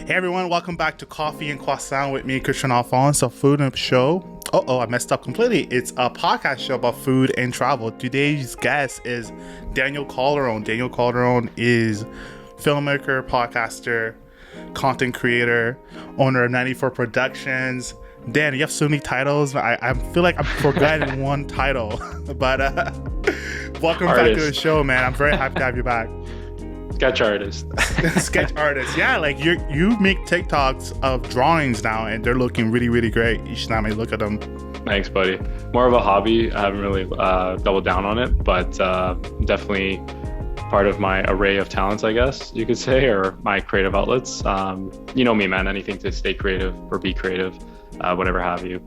Hey everyone, welcome back to Coffee and Croissant with me, Christian Alphonse, a food and show. Oh, I messed up completely. It's a podcast show about food and travel. Today's guest is Daniel Calderone. Daniel Calderone is filmmaker, podcaster, content creator, owner of 94 Productions. Dan, you have so many titles. I feel like I'm forgetting one title, but welcome back to the show, man. I'm very happy to have you back. Sketch artist. Sketch artist. Yeah, like you make TikToks of drawings now and they're looking really, really great each time I look at them. Thanks, buddy. More of a hobby. I haven't really doubled down on it, but definitely part of my array of talents, I guess you could say, or my creative outlets. You know me, man, anything to stay creative or be creative, whatever have you.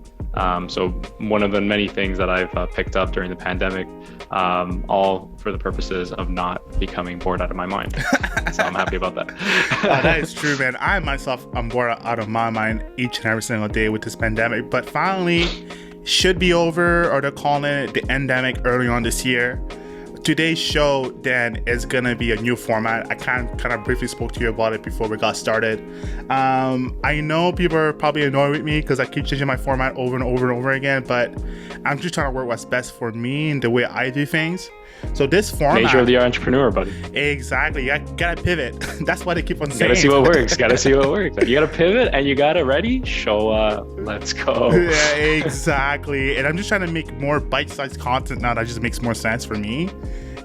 So one of the many things that I've picked up during the pandemic, all for the purposes of not becoming bored out of my mind. So I'm happy about that. That is true, man. I myself, I'm bored out of my mind each and every single day with this pandemic, but finally should be over, or they're calling it the endemic early on this year. Today's show, Dan, is gonna be a new format. I kind of briefly spoke to you about it before we got started. I know people are probably annoyed with me because I keep changing my format over and over and over again, but I'm just trying to work what's best for me and the way I do things. So this format, nature of the entrepreneur, buddy. Exactly. You gotta pivot. That's why they keep on saying. Gotta see what works. Gotta see what works. You gotta pivot and you got it ready. Show up. Let's go. Yeah, exactly. And I'm just trying to make more bite-sized content now that just makes more sense for me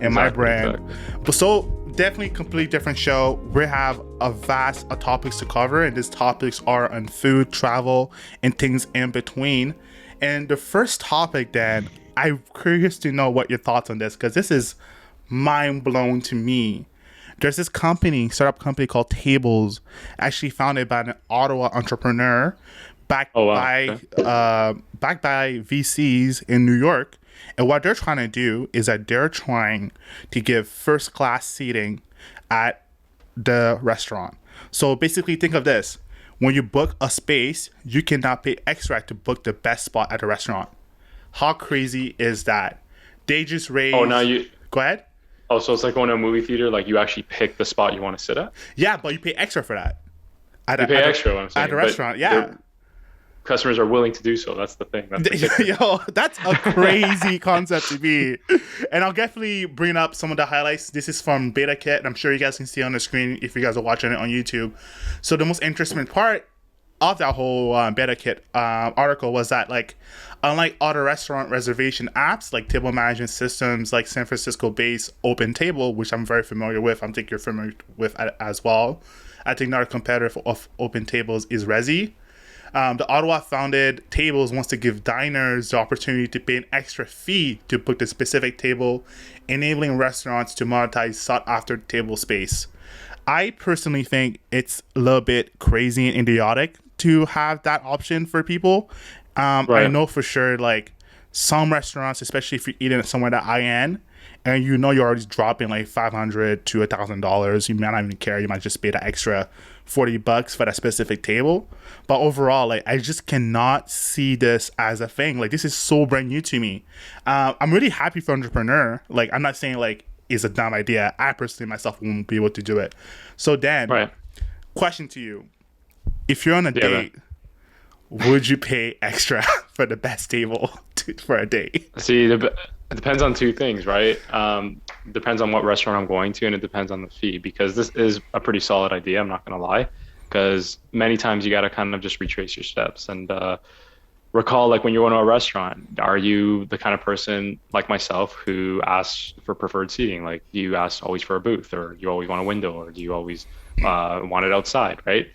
and my brand. Exactly. But so definitely completely different show. We have a vast of topics to cover, and these topics are on food, travel, and things in between. And the first topic, Dan, I'm curious to know what your thoughts on this, because this is mind-blown to me. There's this startup company called Tables, actually founded by an Ottawa entrepreneur, backed by VCs in New York. And what they're trying to do is that they're trying to give first-class seating at the restaurant. So basically, think of this. When you book a space, you cannot pay extra to book the best spot at the restaurant. How crazy is that? They just raised... Oh, now you... Go ahead. Oh, so it's like going to a movie theater, like you actually pick the spot you want to sit at? Yeah, but you pay extra for that. You pay extra, what I'm saying. At the restaurant, yeah. Customers are willing to do so. That's the thing. Yo, that's a crazy concept to me. And I'll definitely bring up some of the highlights. This is from Beta Kit, and I'm sure you guys can see on the screen if you guys are watching it on YouTube. So the most interesting part of that whole Beta Kit article was that, like, unlike other restaurant reservation apps like table management systems like San Francisco-based Open Table, which I'm very familiar with, I think you're familiar with as well. I think another competitor of Open Tables is Resy. The Ottawa-founded Tables wants to give diners the opportunity to pay an extra fee to book the specific table, enabling restaurants to monetize sought-after table space. I personally think it's a little bit crazy and idiotic to have that option for people. Right. I know for sure, like, some restaurants, especially if you're eating at somewhere that high-end, and you know you're already dropping like $500 to $1,000, you might not even care. You might just pay the extra $40 for that specific table. But overall, like, I just cannot see this as a thing. Like, this is so brand new to me. I'm really happy for entrepreneur. Like, I'm not saying like it's a dumb idea. I personally myself won't be able to do it. So Dan, right. Question to you: if you're on a date, would you pay extra for the best table for a date? See, it depends on two things, right? Depends on what restaurant I'm going to, and it depends on the fee, because this is a pretty solid idea, I'm not going to lie, because many times you got to kind of just retrace your steps and recall, like, when you're going to a restaurant, are you the kind of person like myself who asks for preferred seating? Like, do you ask always for a booth, or you always want a window, or do you always want it outside, right?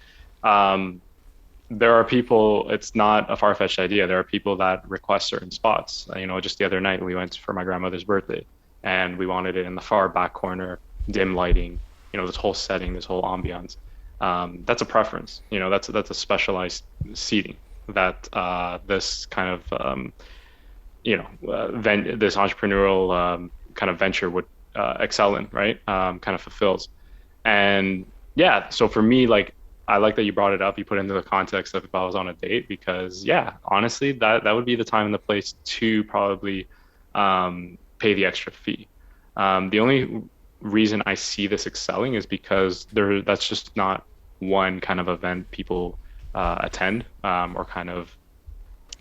There are people, it's not a far-fetched idea. There are people that request certain spots. You know, just the other night we went for my grandmother's birthday and we wanted it in the far back corner, dim lighting, you know, this whole setting, this whole ambiance. That's a preference. You know, that's a specialized seating that this kind of, this entrepreneurial kind of venture would excel in, right? Kind of fulfills. And yeah, so for me, like, I like that you brought it up. You put it into the context of if I was on a date, because yeah, honestly, that would be the time and the place to probably pay the extra fee. The only reason I see this excelling is because that's just not one kind of event people attend or kind of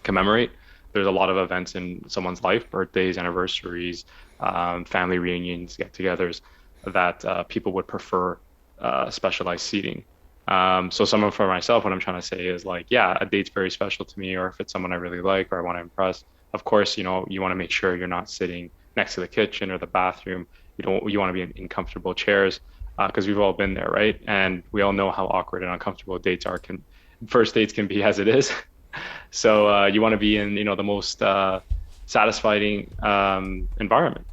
commemorate. There's a lot of events in someone's life, birthdays, anniversaries, family reunions, get-togethers, that people would prefer specialized seating. So someone for myself, what I'm trying to say is like, yeah, a date's very special to me, or if it's someone I really like or I want to impress, of course, you know, you want to make sure you're not sitting next to the kitchen or the bathroom. You want to be in comfortable chairs because we've all been there, right? And we all know how awkward and uncomfortable dates are. First dates can be as it is. So you want to be in, you know, the most satisfying environment.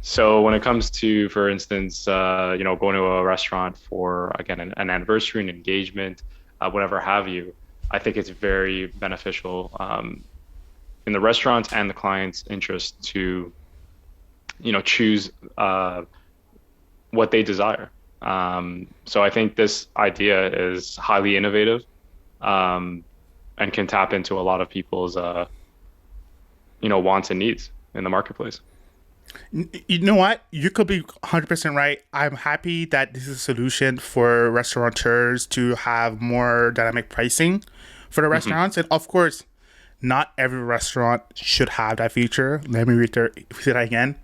So when it comes to, for instance, you know, going to a restaurant for, again, an anniversary, an engagement, whatever have you, I think it's very beneficial in the restaurant and the client's interest to, you know, choose what they desire. So I think this idea is highly innovative and can tap into a lot of people's, you know, wants and needs in the marketplace. You know what? You could be 100% right. I'm happy that this is a solution for restaurateurs to have more dynamic pricing for the restaurants. And of course, not every restaurant should have that feature. Let me say that again.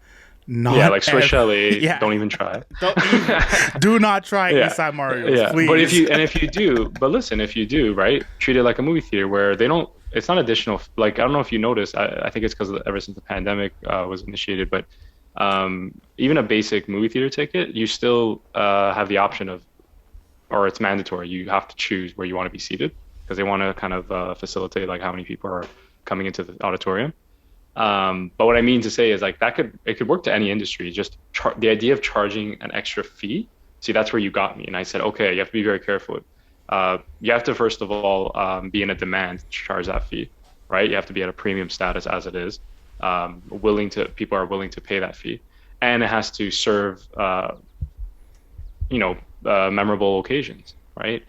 Yeah, like Swiss Chalet, don't even try it. Do not try inside Mario's, please. But if you do, but listen, if you do, right, treat it like a movie theater where they don't, it's not additional. Like, I don't know if you noticed, I think it's because ever since the pandemic was initiated, but even a basic movie theater ticket, you still have the option of, or it's mandatory, you have to choose where you want to be seated because they want to kind of facilitate like how many people are coming into the auditorium. But what I mean to say is like it could work to any industry. Just the idea of charging an extra fee. See, that's where you got me. And I said, okay, you have to be very careful. You have to first of all be in a demand to charge that fee, right? You have to be at a premium status as it is. People are willing to pay that fee, and it has to serve, you know, memorable occasions, right?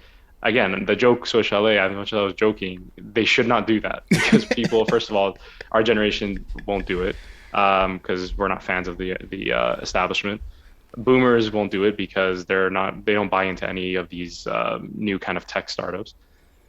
Again, the joke Swiss Chalet, as much as I was joking, they should not do that because people, first of all, our generation won't do it because we're not fans of the establishment. Boomers won't do it because they don't buy into any of these new kind of tech startups.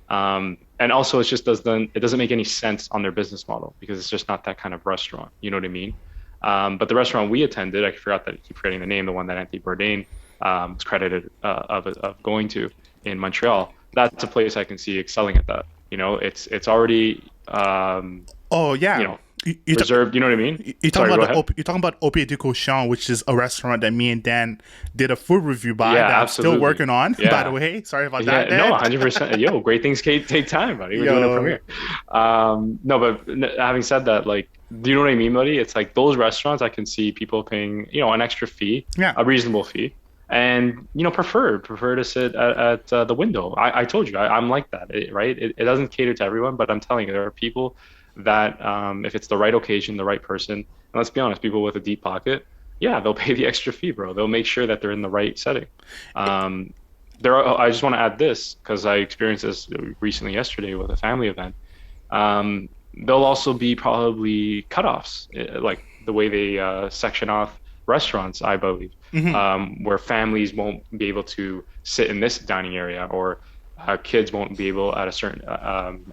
And also, it doesn't make any sense on their business model because it's just not that kind of restaurant. You know what I mean? But the restaurant we attended, I keep forgetting the name, the one that Anthony Bourdain was credited of going to in Montreal. That's a place I can see excelling at that. You know, it's already oh yeah, you know, reserved. You know what I mean? You're talking about Opie du Cochon, which is a restaurant that me and Dan did a food review by. Yeah, that absolutely. I'm still working on. Yeah. By the way, sorry about that. No, 100%. Yo, great things take time, buddy. We're doing a premiere. No, but having said that, like, do you know what I mean, buddy? It's like those restaurants I can see people paying, you know, an extra fee, a reasonable fee. And, you know, prefer to sit at the window. I told you, I'm like that, right? It doesn't cater to everyone, but I'm telling you, there are people that if it's the right occasion, the right person, and let's be honest, people with a deep pocket, yeah, they'll pay the extra fee, bro. They'll make sure that they're in the right setting. I just want to add this because I experienced this recently yesterday with a family event. There'll also be probably cutoffs, like the way they section off restaurants, I believe. Where families won't be able to sit in this dining area, or kids won't be able at a certain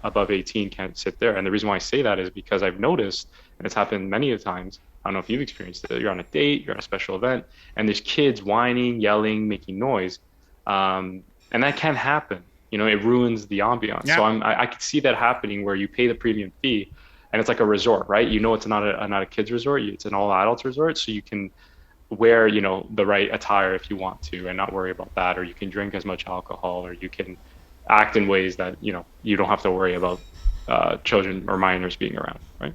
above 18 can't sit there. And the reason why I say that is because I've noticed, and it's happened many times, I don't know if you've experienced it, you're on a date, you're on a special event, and there's kids whining, yelling, making noise. And that can happen. You know, it ruins the ambiance. Yeah. So I could see that happening where you pay the premium fee and it's like a resort, right? You know, it's not a kids resort, it's an all adults resort. So you can wear, you know, the right attire if you want to and not worry about that, or you can drink as much alcohol, or you can act in ways that, you know, you don't have to worry about children or minors being around, right?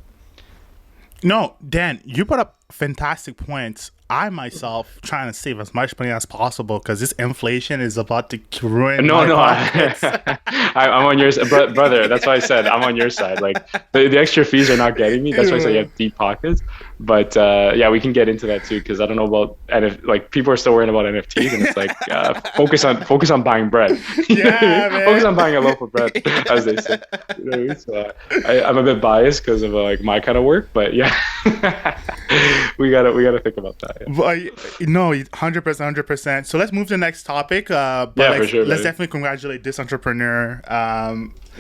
No, Dan, you brought up fantastic points. I myself trying to save as much money as possible because this inflation is about to ruin my pockets. I'm on your side, brother. That's why I said I'm on your side. Like the extra fees are not getting me. That's why I said you have deep pockets. But yeah, we can get into that too because I don't know about and if like people are still worrying about NFTs and it's like focus on buying bread. You know what I mean? Yeah, Focus man. on buying a loaf of bread, as they say. You know what I mean? So I'm a bit biased because of like my kind of work, but yeah, we gotta think about that. Yeah, But no, 100%, 100%. So let's move to the next topic. But yeah, for sure, let's man. definitely congratulate this entrepreneur.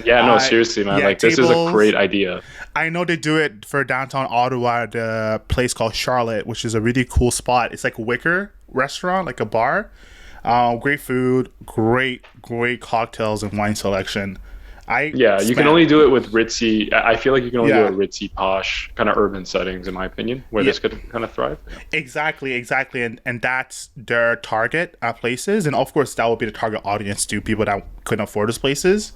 Yeah, no, I seriously, man. Yeah, Like this is a tables. great idea. I know they do it for downtown Ottawa at a place called Charlotte, which is a really cool spot. It's like a wicker restaurant, like a bar. Great food, great cocktails and wine selection. I Yeah, you can spent only do it with ritzy. I feel like you can only do it Yeah, ritzy, posh, kind of urban settings, in my opinion, where yeah, this could kind of thrive. Yeah. exactly, and that's their target places, and of course that will be the target audience to people that couldn't afford those places.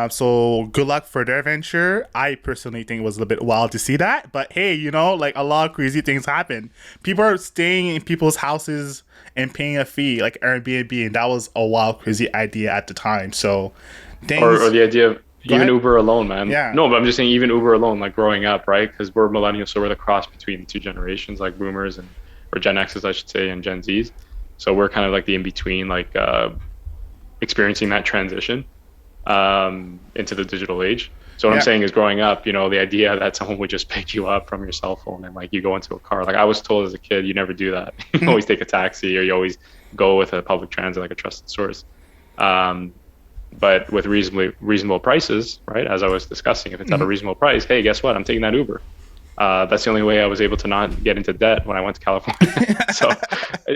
So good luck for their venture. I personally think it was a little bit wild to see that, but hey, like a lot of crazy things happen. People are staying in people's houses and paying a fee, like Airbnb, and that was a wild, crazy idea at the time. So Or things. the idea of Go even ahead. Uber alone, man. Yeah. No, but I'm just saying even Uber alone, like growing up, right? Because we're millennials, so we're the cross between the two generations, like boomers and or Gen X's, I should say, and Gen Zs. So we're kind of like the in between, like experiencing that transition into the digital age. So what I'm Yeah. saying is growing up, the idea that someone would just pick you up from your cell phone and like you go into a car. Like I was told as a kid, you never do that. You always take a taxi or you always go with a public transit, like a trusted source. Um, but with reasonable prices, right? As I was discussing, if it's at a reasonable price, hey, guess what? I'm taking that Uber. That's the only way I was able to not get into debt when I went to California. So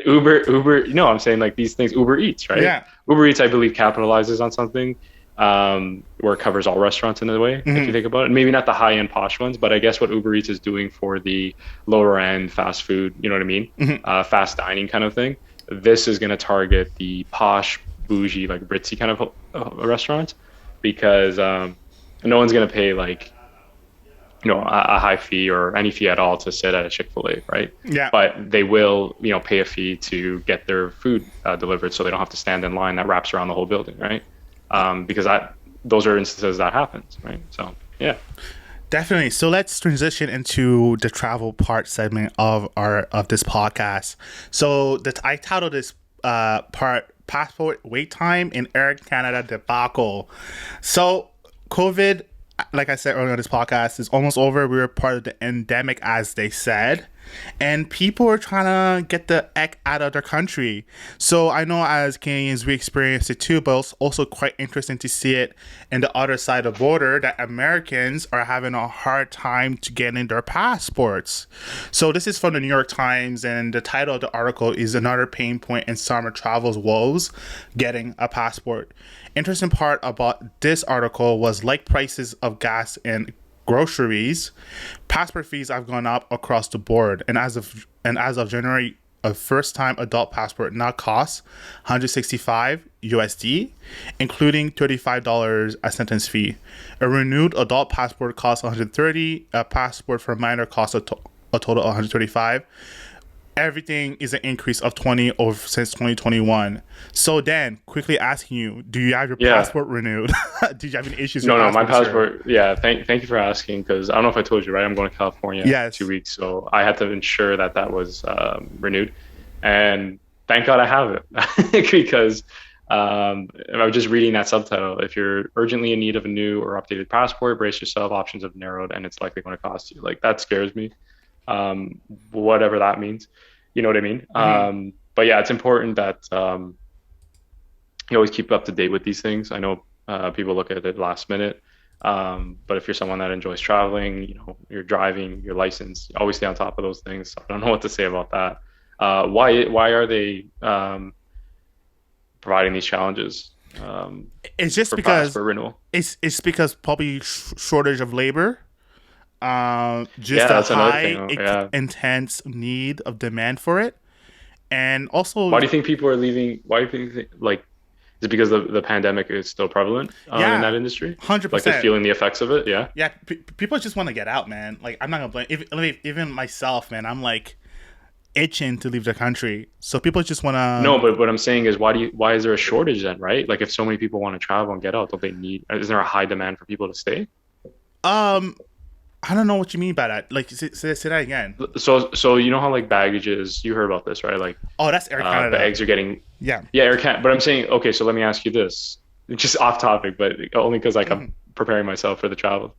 Uber, I'm saying like these things, Uber Eats, right? Yeah. Uber Eats, I believe, capitalizes on something where it covers all restaurants in a way, if you think about it. Maybe not the high end posh ones, but I guess what Uber Eats is doing for the lower end fast food, you know what I mean? Fast dining kind of thing. This is going to target the posh, bougie, like ritzy kind of restaurants because no one's going to pay like a high fee or any fee at all to sit at a Chick-fil-A, right? Yeah. But they will, pay a fee to get their food delivered, so they don't have to stand in line that wraps around the whole building, right? Because those are instances that happens, right? So yeah, Definitely. So let's transition into the travel part segment of this podcast. So I titled this part "Passport Wait Time in Air Canada Debacle." So COVID, like I said earlier on this podcast, is almost over. We were part of the endemic, as they said, and people are trying to get the heck out of their country. So I know as Canadians we experienced it too, but it's also quite interesting to see it in the other side of the border that Americans are having a hard time to get in their passports. So this is from the New York Times, and the title of the article is "Another Pain Point in Summer Travel's Woes: Getting a Passport." Interesting part about this article was like prices of gas and groceries, passport fees have gone up across the board, and as of January, a first-time adult passport now costs 165 USD, including $35 a sentence fee. A renewed adult passport costs 130. A passport for a minor costs a total of 135. Everything is an increase of 20 over since 2021. So Dan, quickly asking you, do you have your yeah. passport renewed? Did you have any issues with No, your no, my passport this year? passport. Yeah, thank you for asking because I don't know if I told you, right? I'm going to California in two Yes. weeks, so I had to ensure that was renewed, and thank God I have it because I was just reading that subtitle. If you're urgently in need of a new or updated passport, brace yourself. Options have narrowed, and it's likely going to cost you. Like that scares me, whatever that means. You know what I mean? Hmm. But yeah, it's important that you always keep up to date with these things. I know people look at it last minute, but if you're someone that enjoys traveling, you're driving, your license, you always stay on top of those things. So I don't know what to say about that. Why are they providing these challenges It's just for because passport renewal? it's because probably shortage of labor, just Yeah, a that's another high thing. Yeah. intense need of demand for it, and Why also do you think people are leaving? Why do you think like is it because the pandemic is still prevalent in that yeah, industry? hundred Like they're percent. feeling the effects of it? Yeah. Yeah, people just want to get out, man. Like I'm not gonna blame even myself, man. I'm like itching to leave the country, so people just want No, to. but what I'm saying is why is there a shortage then, right? Like if so many people want to travel and get out, don't they need, is there a high demand for people to stay? I don't know what you mean by that. Like, say that again. So you know how like baggages, you heard about this, right? Like Oh, that's Air Canada. bags are getting, Yeah. yeah, Air Can. But I'm saying, okay, so let me ask you this, just off topic, but only because like I'm Mhm. preparing myself for the travel.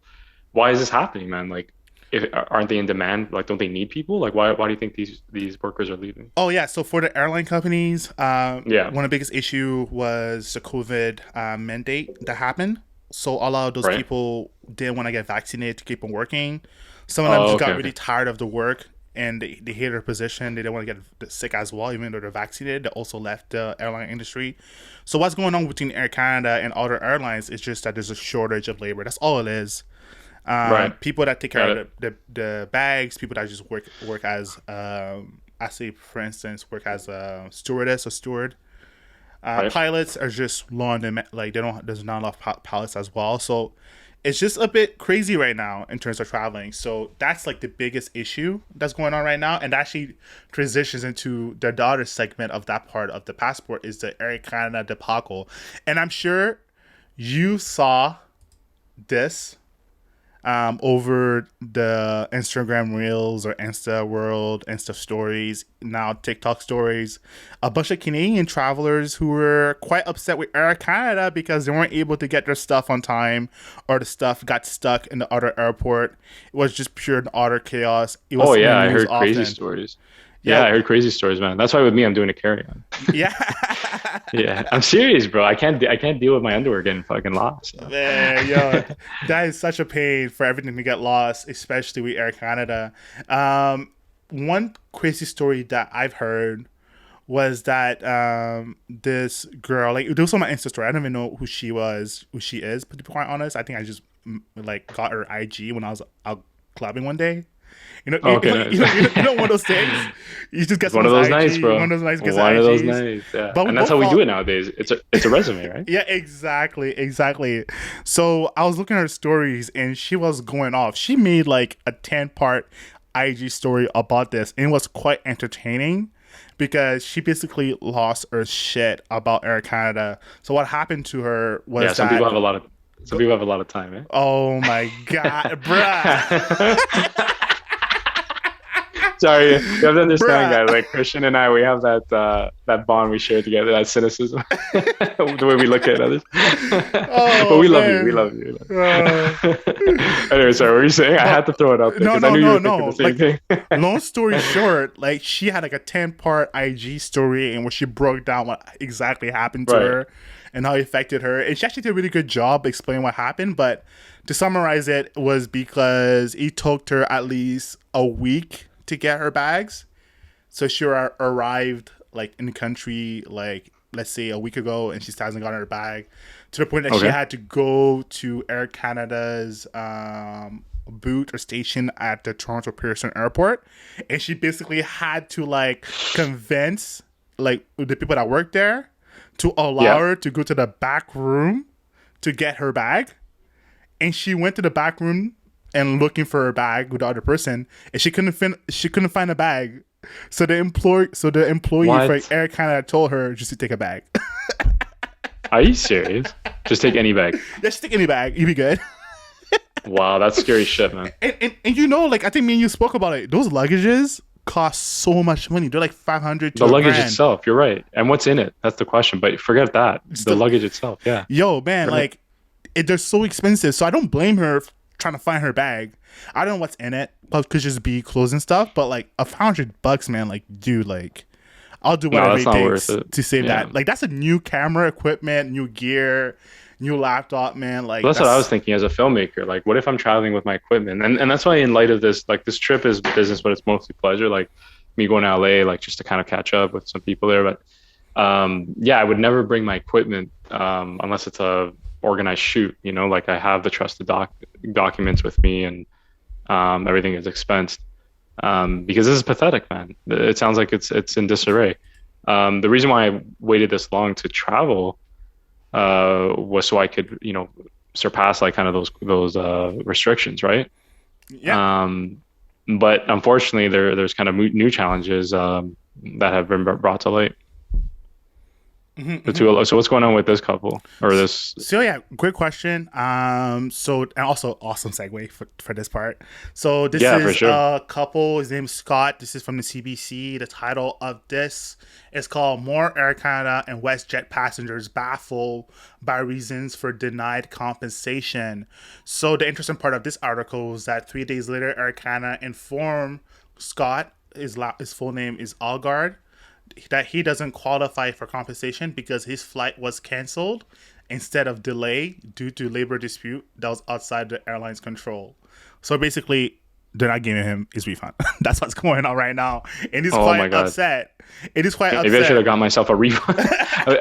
Why is this happening, man? Like, if aren't they in demand? Like, don't they need people? Like, why do you think these workers are leaving? Oh yeah. So for the airline companies, Yeah, one of the biggest issue was the COVID mandate that happened. So a lot of those right. people didn't want to get vaccinated to keep on working. Some of them Oh, just okay, got okay, really tired of the work and they hated their position. They didn't want to get sick as well, even though they're vaccinated. They also left the airline industry. So what's going on between Air Canada and other airlines is just that there's a shortage of labor. That's all it is. right. People that take care Got of it. the bags, people that just work as I say for instance work as a stewardess or steward. Right. Pilots are just low on them, like they don't. There's not enough pilots as well, so it's just a bit crazy right now in terms of traveling. So that's like the biggest issue that's going on right now, and that actually transitions into the daughter segment of that part of the passport is the Air Canada debacle, and I'm sure you saw this over the Instagram Reels or Insta World, Insta Stories, now TikTok Stories, a bunch of Canadian travelers who were quite upset with Air Canada because they weren't able to get their stuff on time or the stuff got stuck in the other airport. It was just pure and utter chaos. It Oh was in the yeah, I news heard crazy often. stories. Yeah, Yeah, I heard crazy stories, man. That's why with me, I'm doing a carry-on. yeah. Yeah, I'm serious, bro. I can't deal with my underwear getting fucking lost. Man, yo, that is such a pain for everything to get lost, especially with Air Canada. One crazy story that I've heard was that this girl, like, there was on my Insta story. I don't even know who she was, who she is, but to be quite honest, I think I just like got her IG when I was out clubbing one day. You know, Oh, okay, nice. one of those things. You just get It's one of someone's those nights, IG, one of bro. those nice gets One of those IGs. nights, yeah. But we And that's both how we do fall. it nowadays. It's a resume, right? Yeah, exactly, exactly. So I was looking at her stories and she was going off. She made like a 10-part IG story about this and it was quite entertaining because she basically lost her shit about Air Canada. So what happened to her Yeah, was that, some people have a lot of time, oh my God, bruh, eh? Sorry, you have to understand, bruh. guys. Like Christian and I, we have that bond we share together, that cynicism, the way we look at others. But Oh we love you. We man. love you. We love Uh, you. Anyway, sorry, what were you saying? I had but to throw it out there no, because I no, knew you no, were thinking the no. same Like, thing. long story short, like she had like a 10-part IG story and where she broke down what exactly happened to Right. her and how it affected her. And she actually did a really good job explaining what happened. But to summarize it was because it took her at least a week to get her bags. So she arrived like in the country like let's say a week ago and she still hasn't gotten her bag to the point that she Okay. had to go to Air Canada's boot or station at the Toronto Pearson Airport, and she basically had to like convince like the people that work there to allow Yeah. her to go to the back room to get her bag. And she went to the back room and looking for her bag with the other person, and she couldn't find a bag. So the employee for What? Air Canada told her just to take a bag. Are you serious? Just take any bag. Just take any bag, you be good. Wow, that's scary shit, man. And you know, like I think me and you spoke about it. Those luggages cost so much money. They're like 500 to The a luggage grand. itself, you're right. And what's in it? That's the question. But forget that. It's The the luggage itself, yeah. yo man, Right. like they're so expensive. So I don't blame her trying to find her bag. I don't know what's in it, but could just be clothes and stuff. But like $100, man, like dude, like I'll do No, whatever that's it not worth takes it. to save Yeah. that. Like that's a new camera equipment, new gear, new laptop, man. Like Well, that's what I was that's thinking as a filmmaker. Like, what if I'm traveling with my equipment? And that's why, in light of this, like, this trip is business, but it's mostly pleasure. Like, me going to LA, like, just to kind of catch up with some people there. But yeah, I would never bring my equipment unless it's a organized shoot. You know, like I have the trusted documents with me, and everything is expensed. Because this is pathetic, man. It sounds like it's in disarray. The reason why I waited this long to travel was so I could, surpass like kind of those restrictions, right? yeah. Um, but unfortunately, there's kind of new challenges that have been brought to light. The two. So what's going on with this couple or this? So yeah, great question. So and also awesome segue for this part. So this Yeah, for is sure. a couple. His name is Scott. This is from the CBC. The title of this is called "More Air Canada and WestJet Passengers Baffled by Reasons for Denied Compensation." So the interesting part of this article is that 3 days later, Air Canada informed Scott, his full name is Algard, that he doesn't qualify for compensation because his flight was canceled instead of delayed due to labor dispute that was outside the airline's control. So basically, they're not giving him his refund. That's what's going on right now, and he's Oh quite my God. upset. It is quite Maybe I should have upset. got myself a refund.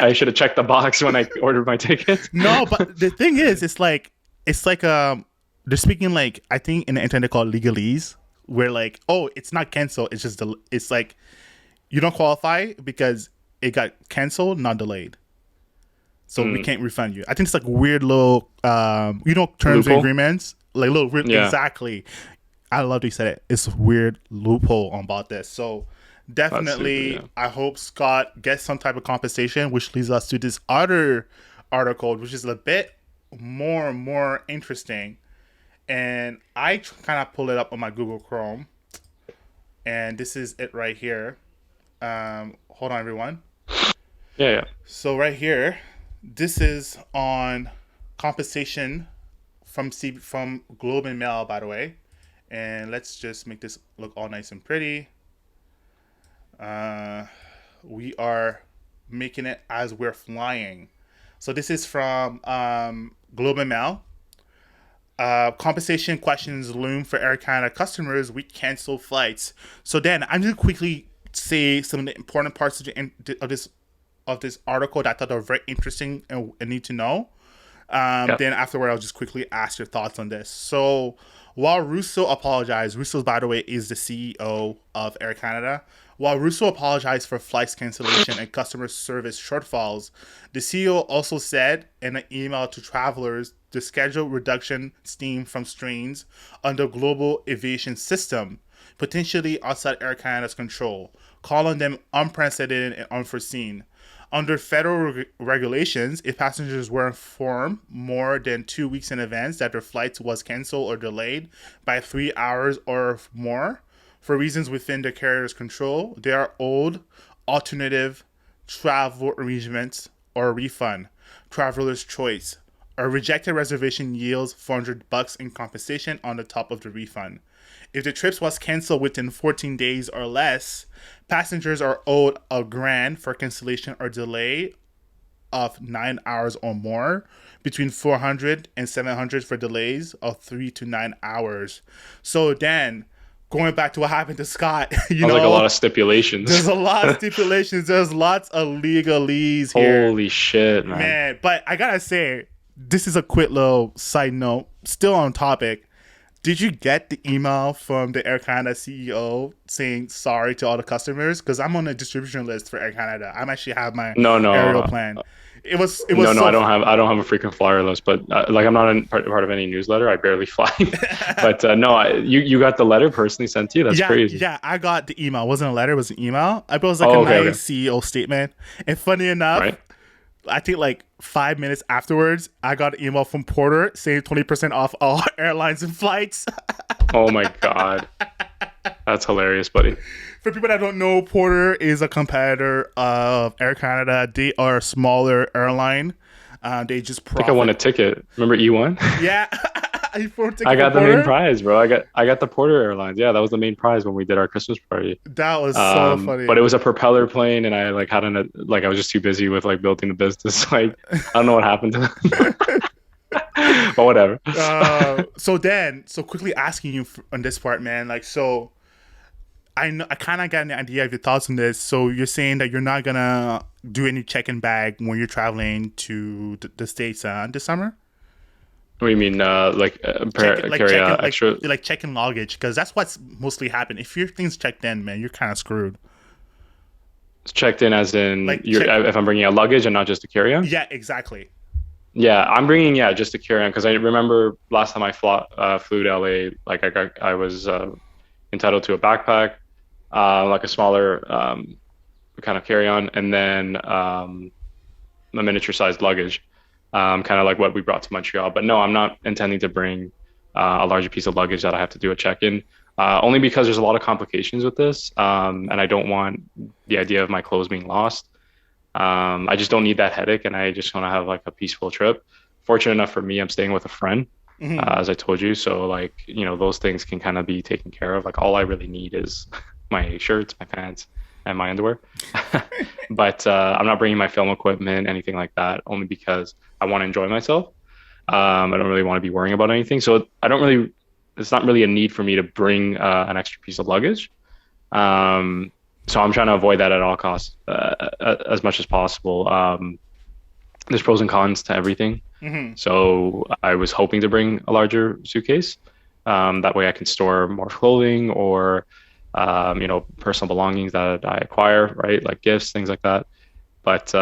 I should have checked the box when I ordered my ticket. No, but the thing is, it's like they're speaking like I think in the internet called legalese, where like oh it's not canceled, it's just it's like you don't qualify because it got canceled, not delayed. So we Mm, can't refund you. I think it's like weird little, terms and loophole. agreements, like little Yeah, exactly. I love that you said it. It's a weird loophole about this. So that's stupid. definitely, Yeah. I hope Scott gets some type of compensation, which leads us to this other article, which is a bit more interesting. And I kind of pull it up on my Google Chrome, and this is it right here. Hold on, everyone. Yeah, yeah. So right here, this is on compensation from Globe and Mail, by the way. And let's just make this look all nice and pretty. Uh, we are making it as we're flying. So this is from Globe and Mail. Compensation questions loom for Air Canada customers. We cancel flights. So then I'm going to quickly say some of the important parts of this article that I thought were very interesting and need to know. Yeah. Then afterward, I'll just quickly ask your thoughts on this. So while Russo apologized, Russo, by the way, is the CEO of Air Canada. While Russo apologized for flights cancellation and customer service shortfalls, the CEO also said in an email to travelers the schedule reduction stemmed from strains on the global aviation system, potentially outside Air Canada's control, calling them unprecedented and unforeseen. Under federal regulations, if passengers were informed more than 2 weeks in advance that their flight was canceled or delayed by 3 hours or more for reasons within the carrier's control, they are owed alternative travel arrangements or a refund, traveler's choice. A rejected reservation yields $400 in compensation on the top of the refund. If the trip was canceled within 14 days or less, passengers are owed a grand for cancellation or delay of 9 hours or more, between 400 and 700 for delays of 3 to 9 hours. So then, going back to what happened to Scott, Sounds like a lot of stipulations. there's a lot of stipulations. There's lots of legalese here, Holy shit, man. man. But I gotta say, this is a quick little side note, still on topic. Did you get the email from the Air Canada CEO saying sorry to all the customers? Because I'm on the distribution list for Air Canada. I'm actually have my No, aerial no, plan. It was no. so. I don't have a frequent flyer list, but like I'm not part of any newsletter. I barely fly. But no, you got the letter personally sent to you. That's Yeah, crazy. yeah, I got the email. It wasn't a letter, it was an email. It was like a Oh, okay, okay. nice CEO statement. And funny enough, Right. I think like 5 minutes afterwards, I got an email from Porter saying 20% off all airlines and flights. Oh my God. That's hilarious, buddy. For people that don't know, Porter is a competitor of Air Canada. They are a smaller airline. They just I think I won a profit. ticket. Remember E1? Yeah, you for a I ticket for got the main Porter? prize, bro. I got the Porter Airlines. Yeah, that was the main prize when we did our Christmas party. That was so But funny. it was a propeller plane, and I like hadn't like I was just too busy with like building the business. Like I don't know what happened to them, but whatever. So quickly asking you on this part, man. Like, so I know I kind of got an idea of your thoughts on this. So you're saying that you're not gonna do any check-in bag when you're traveling to the states this summer? What do you mean, carry extra? Like checking luggage, because that's what's mostly happened. If your thing's checked in, man, you're kind of screwed. Checked in as in Like check, if I'm bringing a luggage and not just a carry-on? yeah, exactly. Yeah, I'm bringing just a carry-on because I remember last time flew to LA, like I was entitled to a backpack, like a smaller kind of carry-on, and then a miniature sized luggage, kind of like what we brought to Montreal. But no, I'm not intending to bring a larger piece of luggage that I have to do a check-in. Only because there's a lot of complications with this, and I don't want the idea of my clothes being lost. I just don't need that headache, and I just want to have like a peaceful trip. Fortunate enough for me, I'm staying with a friend, Hmm. as I told you. So like, those things can kind of be taken care of. Like all I really need is my shirts, my pants, and my underwear. But I'm not bringing my film equipment, anything like that, only because I want to enjoy myself. I don't really want to be worrying about anything. So I don't really, it's not really a need for me to bring an extra piece of luggage. Um, so I'm trying to avoid that at all costs, as much as possible. There's pros and cons to everything. Hmm. So I was hoping to bring a larger suitcase. That way I can store more clothing or, personal belongings that I acquire, right? Like gifts, things like that. But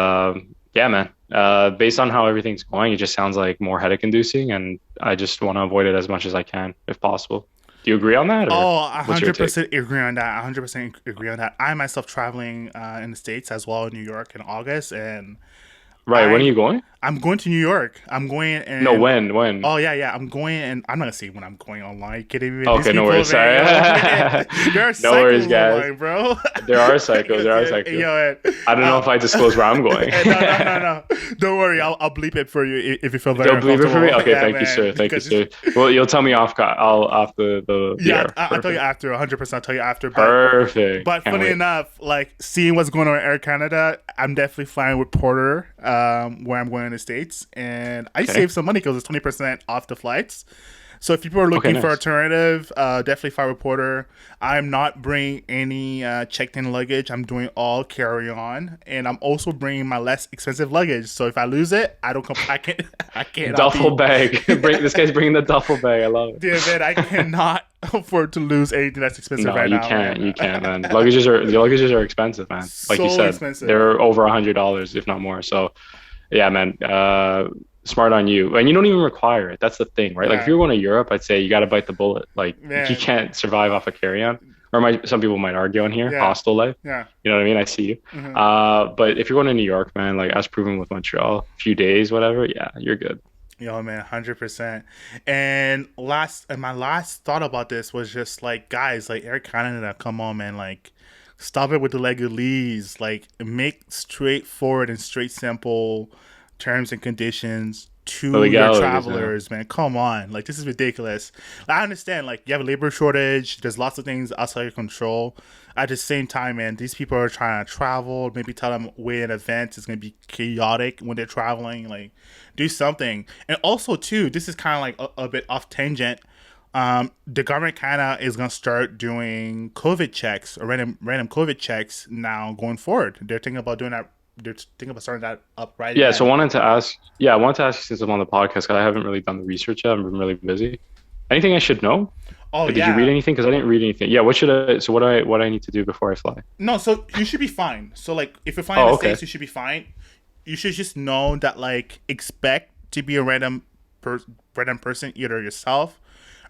yeah, man, based on how everything's going, it just sounds like more headache inducing, and I just want to avoid it as much as I can, if possible. Do you agree on that, or Oh, a what's your hundred take? percent agree on that. 100% agree on that. I myself traveling in the States as well in New York in August, and Right, when are I you going? I'm going to New York. I'm going No, and when? When? oh yeah, I'm going and I'm not gonna say when I'm going online. You kidding me? Man? These Okay, no people, worries. man, Sorry. yo, man, there are No worries, cycles guys. online, bro. There are cycles. There are Okay, cycles. yo, I don't know uh, if I disclose where I'm going. no, no, no, no. Don't worry. I'll bleep it for you if you feel very Don't believe it for me? uncomfortable. Okay, Yeah, thank you, man. sir. Thank you, Because it's, sir. Well, you'll tell me off the yeah, air. I'll tell you Perfect. after. 100%. I'll tell you after. Perfect. But Can't funny wait. enough, like seeing what's going on in Air Canada, I'm definitely flying with Porter, where I'm going in the States, and I Okay. saved some money because it's 20% off the flights. So if people are Okay, looking for nice. alternative, definitely fly with Porter. I'm not bringing any checked-in luggage. I'm doing all carry-on, and I'm also bringing my less expensive luggage. So if I lose it, I don't. I can't. I cannot Duffel be. bag. Bring this guy's bringing the duffel bag. I love it. Damn man, I cannot afford to lose anything that's expensive No, right you now, can't. man. You can't, man. The luggages are expensive, man. Like you So said, expensive. they're over $100, if not more. So, yeah, man. Smart on you. And you don't even require it. That's the thing, right? Like if Yeah, you're going to Europe, I'd say you got to bite the bullet. Like you man. can't survive off a carry-on. Or some people might argue on here, Yeah, hostel life. yeah. You know what I mean? I see you. Hmm. But if you're going to New York, man, like as proven with Montreal, a few days, whatever, yeah, you're good. Yo, man, 100%. And my last thought about this was just like, guys, like Air Canada, come on, man, like, stop it with the legalese. Like, make straightforward and straight simple terms and conditions The to your legalities, yeah. travelers, man. Come on, like, this is ridiculous. I understand, like, you have a labor shortage. There's lots of things outside your control. At the same time, man, these people are trying to travel. Maybe tell them way in advance it's gonna be chaotic when they're traveling. Like, do something. And also, too, this is kind of like a bit off tangent. The government kind of is gonna start doing COVID checks or random COVID checks now going forward. They're thinking about doing that. They're thinking about starting that up right Yeah, so again. I wanted to ask you since I'm on the podcast, because I haven't really done the research yet. I've been really busy. Anything I should know? Oh Did you read yeah, anything? Because I didn't read anything. Yeah, so what I need to do before I fly? no. So you should be fine. So like, if you're flying in Oh, the okay. states, you should be fine. You should just know that like expect to be a random person, either yourself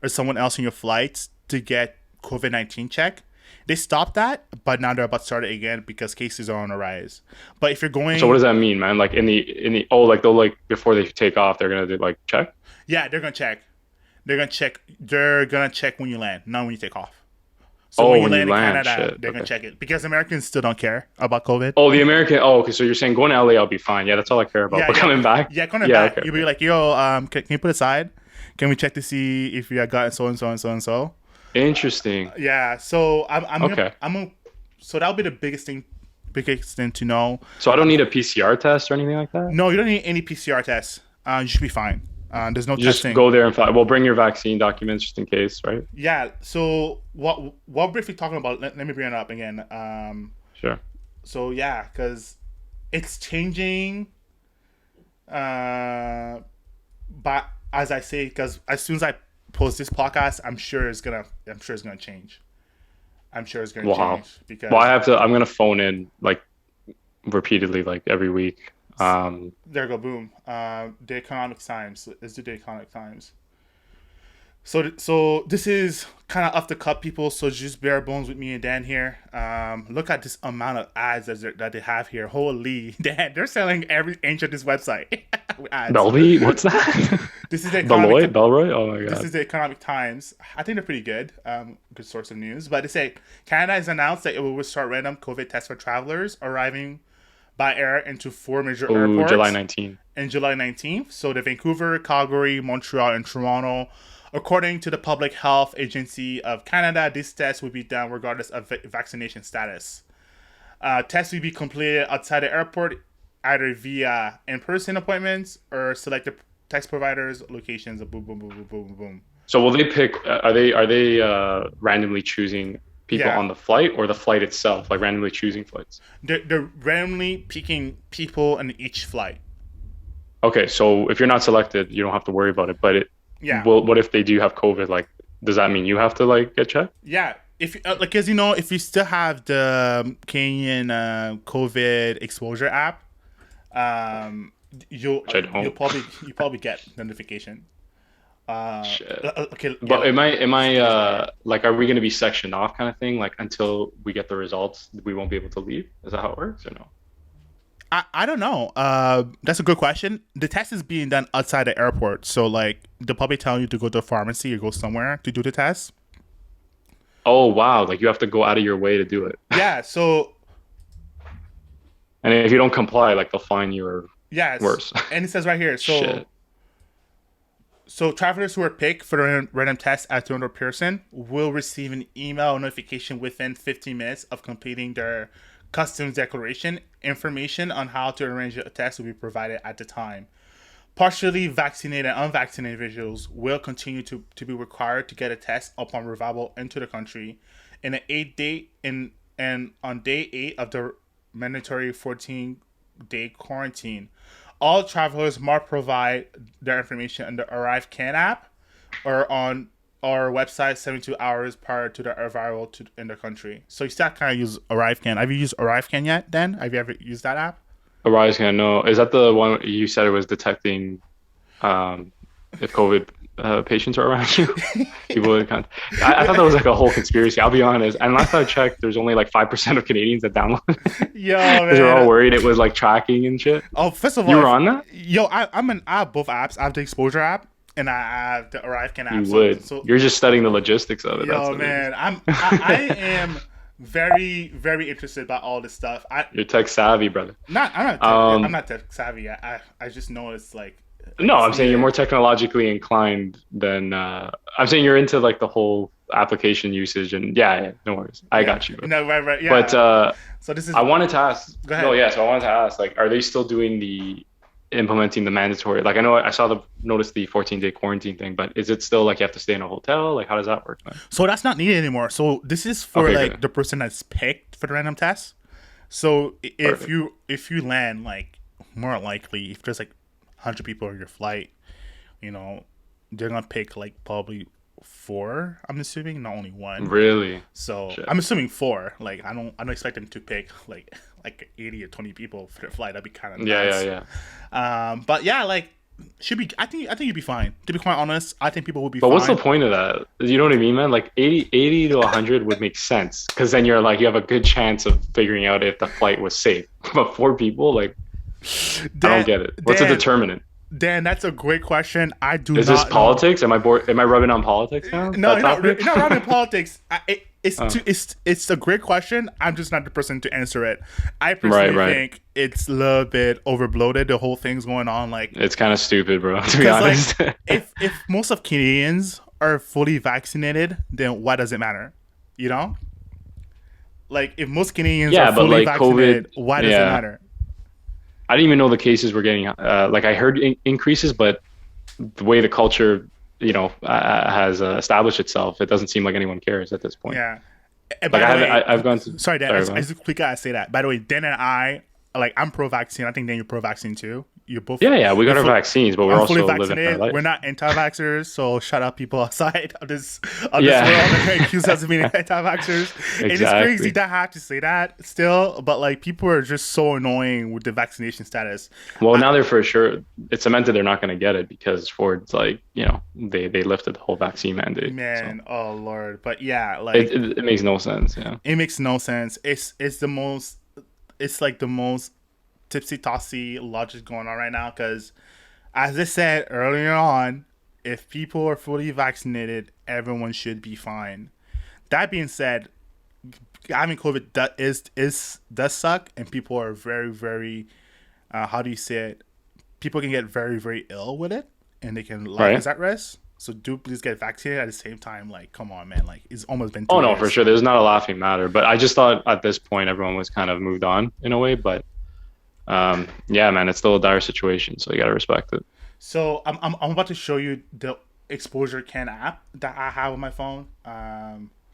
or someone else in your flights to get COVID-19 check. They stopped that, but now they're about to start it again because cases are on the rise. But if you're So what going, does that mean, man? Like in the like they'll like before they take off, they're gonna do like check? yeah, they're gonna check. They're gonna check. They're gonna check when you land, not when you take off. So Oh, when you when you land in land, Canada, shit. they're gonna Okay. check it because Americans still don't care about COVID. Oh, the American. Oh, okay. So you're saying going to LA, I'll be fine. Yeah, that's all I care about. Yeah, But yeah, coming back, yeah. Coming yeah, back, okay, you'll be okay. like, "Yo, can you put aside? Can we check to see if you have gotten so and so and so and so?" Interesting. Yeah. So Okay. so that'll be the biggest thing to know. So I don't need a PCR test or anything like that. No, you don't need any PCR tests. You should be fine. There's no You just testing. go there and fly. Well, bring your vaccine documents just in case, right? Yeah. So what briefly talking about? Let me bring it up again. Sure. So yeah, because it's changing. Uh, but as I say, because as soon as I post this podcast, I'm sure it's gonna change. I'm sure it's gonna Wow. change Well, because I'm gonna phone in like repeatedly, like every week. there you go, boom. The economic times. Let's do the economic times. So this is kind of off the cup, people. So just bare bones with me and Dan here. Look at this amount of ads that they have here. Holy, Dan, they're selling every inch of this website with ads. Belby? What's that? This is the Beloy? economic. Belroy? Oh my This god. is the Economic Times. I think they're pretty good. Good source of news. But they say Canada has announced that it will start random COVID tests for travelers arriving by air into four major Oh, July airports 19th. in July 19th. So the Vancouver, Calgary, Montreal, and Toronto. According to the Public Health Agency of Canada, these tests will be done regardless of vaccination status. Tests will be completed outside the airport, either via in-person appointments or selected test providers, locations. Boom, boom, boom, boom, boom, boom. So will they pick? Are they randomly choosing people Yeah. on the flight or the flight itself, like randomly choosing flights? They're randomly picking people in each flight. Okay, so if you're not selected, you don't have to worry about it. But Yeah. what if they do have COVID? Like, does that mean you have to like get checked? Yeah, if like, as you know, if you still have the Kenyan COVID exposure app, you'll Which I don't. you probably get notification. Shit. Okay, But yeah, am I like, are we going to be sectioned off kind of thing? Like until we get the results, we won't be able to leave. Is that how it works or no? I don't know. That's a good question. The test is being done outside the airport, so like they'll probably tell you to go to a pharmacy or go somewhere to do the test. Oh wow, like you have to go out of your way to do it. Yeah. So And if you don't comply, like they'll fine you or yes, worse. and it says right here. So Shit. So travelers who are picked for the random test at 200 person will receive an email notification within 15 minutes of completing their customs declaration. Information on how to arrange a test will be provided at the time. Partially vaccinated and unvaccinated individuals will continue to be required to get a test upon arrival into the country in an 8-day and on day 8 of the mandatory 14-day quarantine. All travelers must provide their information on the Arrive Can app or on our website 72 hours prior to their arrival in the country. So you still kind of use Arrive Can. Have you used Arrive Can yet, Dan? Have you ever used that app? Arise can know. Is that the one you said it was detecting if COVID patients are around you? People with I thought that was like a whole conspiracy. I'll be honest. And last I checked, there's only like 5% of Canadians that download it Yo, because they're all man. worried it was like tracking and shit. Oh, first of all, You were on that? I have both apps. I have the Exposure app and I have the Arrive Can You app. would. So You're just studying the logistics of it. That's yo, what it is. man, I am very very interested about all this stuff. You're tech savvy, brother. I'm not tech savvy. I just know it's like No, I'm it's saying you're needed. more technologically inclined than I'm saying you're into like the whole application usage and yeah, no worries. I got you. No, right, yeah. But So this is I wanted to ask. Go ahead. No, yeah. So I wanted to ask, like, are they still doing the implementing the mandatory? Like, I know I saw notice the 14-day quarantine thing, but is it still like you have to stay in a hotel? Like, how does that work, man? So that's not needed anymore. So this is for Okay, like good. the person that's picked for the random test. So Perfect. if you land, like, more likely if there's like 100 people on your flight, you know, they're gonna pick like probably 4. I'm assuming, not only one. Really? So Shit. I'm assuming 4. Like I don't expect them to pick like 80 or 20 people for their flight. That'd be kind of Yeah, nuts. yeah, yeah. But yeah, like should be. I think you'd be fine. To be quite honest, I think people would be But fine. what's the point of that? You know what I mean, man? Like 80 to 100 would make sense because then you're like you have a good chance of figuring out if the flight was safe. But 4 people, like, I don't get it. What's the determinant? Dan, that's a great question. I do Is not this know. politics? Am I bored? Am I rubbing on politics now? No, That's you're happening? not running politics. It's Oh. it's a great question. I'm just not the person to answer it. I personally Right. think it's a little bit overbloated. The whole thing's going on like It's kind of stupid, bro, to be because honest. like if most of Canadians are fully vaccinated, then why does it matter? You know, like if most Canadians Yeah, are but, fully like, vaccinated, COVID, why does it yeah. matter? I didn't even know the cases were getting like I heard increases, but the way the culture, has established itself, it doesn't seem like anyone cares at this point. Yeah. And Like by the way, I've gone to. sorry, Dan. Sorry, I go ahead. just quick gotta say that. By the way, Dan and I, like, I'm pro-vaccine. I think Dan, you're pro-vaccine too. you're both. Yeah, we got You're our full, vaccines, but we're I'm fully also living our vaccinated. life. We're not anti-vaxxers, so shut up, people outside of this world that Yeah, try to accuse us of being anti-vaxxers. It is crazy exactly. that I have to say that still, but like people are just so annoying with the vaccination status. Well, I, now they're for sure. It's cemented they're not going to get it because Ford's like, they lifted the whole vaccine mandate. So man, oh lord, but yeah, it, like it, it makes no sense. Yeah. it makes no sense. It's the most. It's like the most tipsy tossy logic going on right now because, as I said earlier on, if people are fully vaccinated, everyone should be fine. That being said, having COVID does suck, and people are very very how do you say it? People can get very very ill with it, and they can life Right. is at risk. So do please get vaccinated at the same time. Like, come on, man! Like, it's almost been Oh two no, for years. sure. There's not a laughing matter, but I just thought at this point everyone was kind of moved on in a way. But yeah, man, it's still a dire situation, so you gotta respect it. So I'm about to show you the exposure can app that I have on my phone.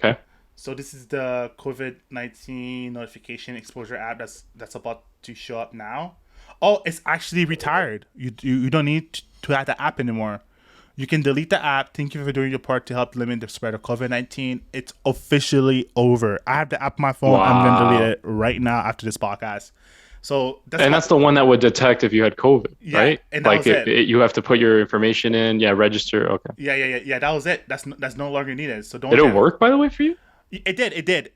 Okay. So this is the COVID-19 notification exposure app that's about to show up now. Oh, it's actually retired. You don't need to have the app anymore. You can delete the app. Thank you for doing your part to help limit the spread of COVID-19. It's officially over. I have the app on my phone. I'm gonna delete Wow. it right now after this podcast. So that's And how. that's the one that would detect if you had COVID, Yeah, right? and that Like was it. you have to put your information in, yeah, register. Okay. Yeah. That was it. That's no longer needed. So don't Did it get. work by the way for you? It did. It did.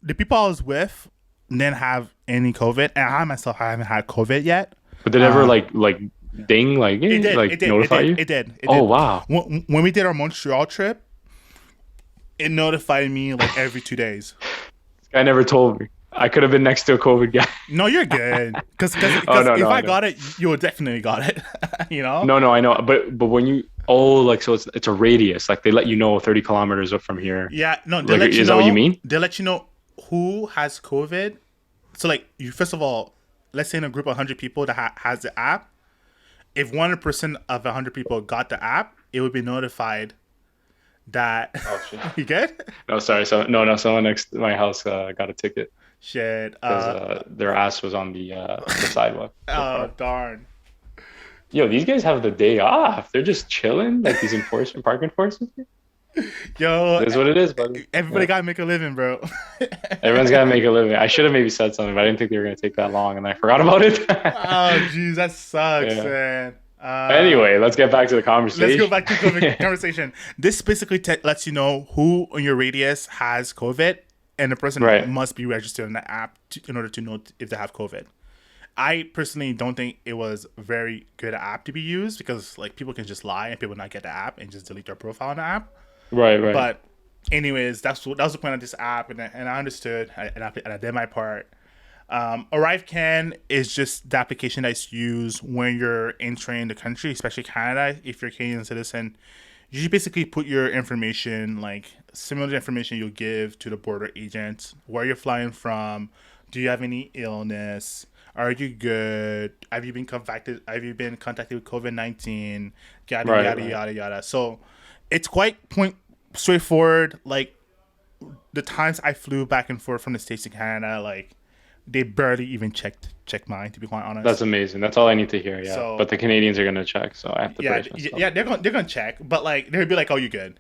The people I was with didn't have any COVID, and I myself I haven't had COVID yet. But did it ever like ding It did. It like did. It notify did. you? It did. It Oh did. wow. When we did our Montreal trip, it notified me like every 2 days. This guy never told me. I could have been next to a COVID guy. No, you're good. Because Oh no, if no, I I know. got it, you would definitely got it. You know? No, I know. But when you like so it's a radius. Like they let you know 30 kilometers up from here. Yeah. No, they Like let you is that what you know. mean? They let you know who has COVID. So like you first of all, let's say in a group of 100 people that has the app, if 1% of 100 people got the app, it would be notified that Oh shit. you good. No, sorry. So no, someone next to my house got a ticket Shit. because their ass was on the sidewalk. So Oh far. darn. Yo, these guys have the day off. They're just chilling, like these park enforcement. Yo, It is what it is, buddy. everybody Yeah. gotta make a living, bro. Everyone's got to make a living. I should have maybe said something, but I didn't think they were going to take that long, and I forgot about it. Oh, jeez, that sucks, Yeah. man. Anyway, let's get back to the Let's go conversation. back to COVID conversation. This basically lets you know who in your radius has COVID, and the person Right. must be registered in the app in order to know if they have COVID. I personally don't think it was a very good app to be used because like people can just lie and people not get the app and just delete their profile in the app. Right. But anyways, that was the point of this app, and I understood, and I did my part. ArriveCan is just the application that's used when you're entering the country, especially Canada. If you're a Canadian citizen, you basically put your information, like similar to information you'll give to the border agent, where you're flying from, do you have any illness, are you good, have you been contacted with COVID-19, yada Right. yada yada yada. So it's quite point straightforward. Like the times I flew back and forth from the States to Canada, like they barely even check mine, to be quite honest. That's amazing. That's all I need to hear. Yeah. So But the Canadians are going to check, so I have to yeah, brace myself. yeah, they're gonna check, but like they'll be like, "Oh, you good?"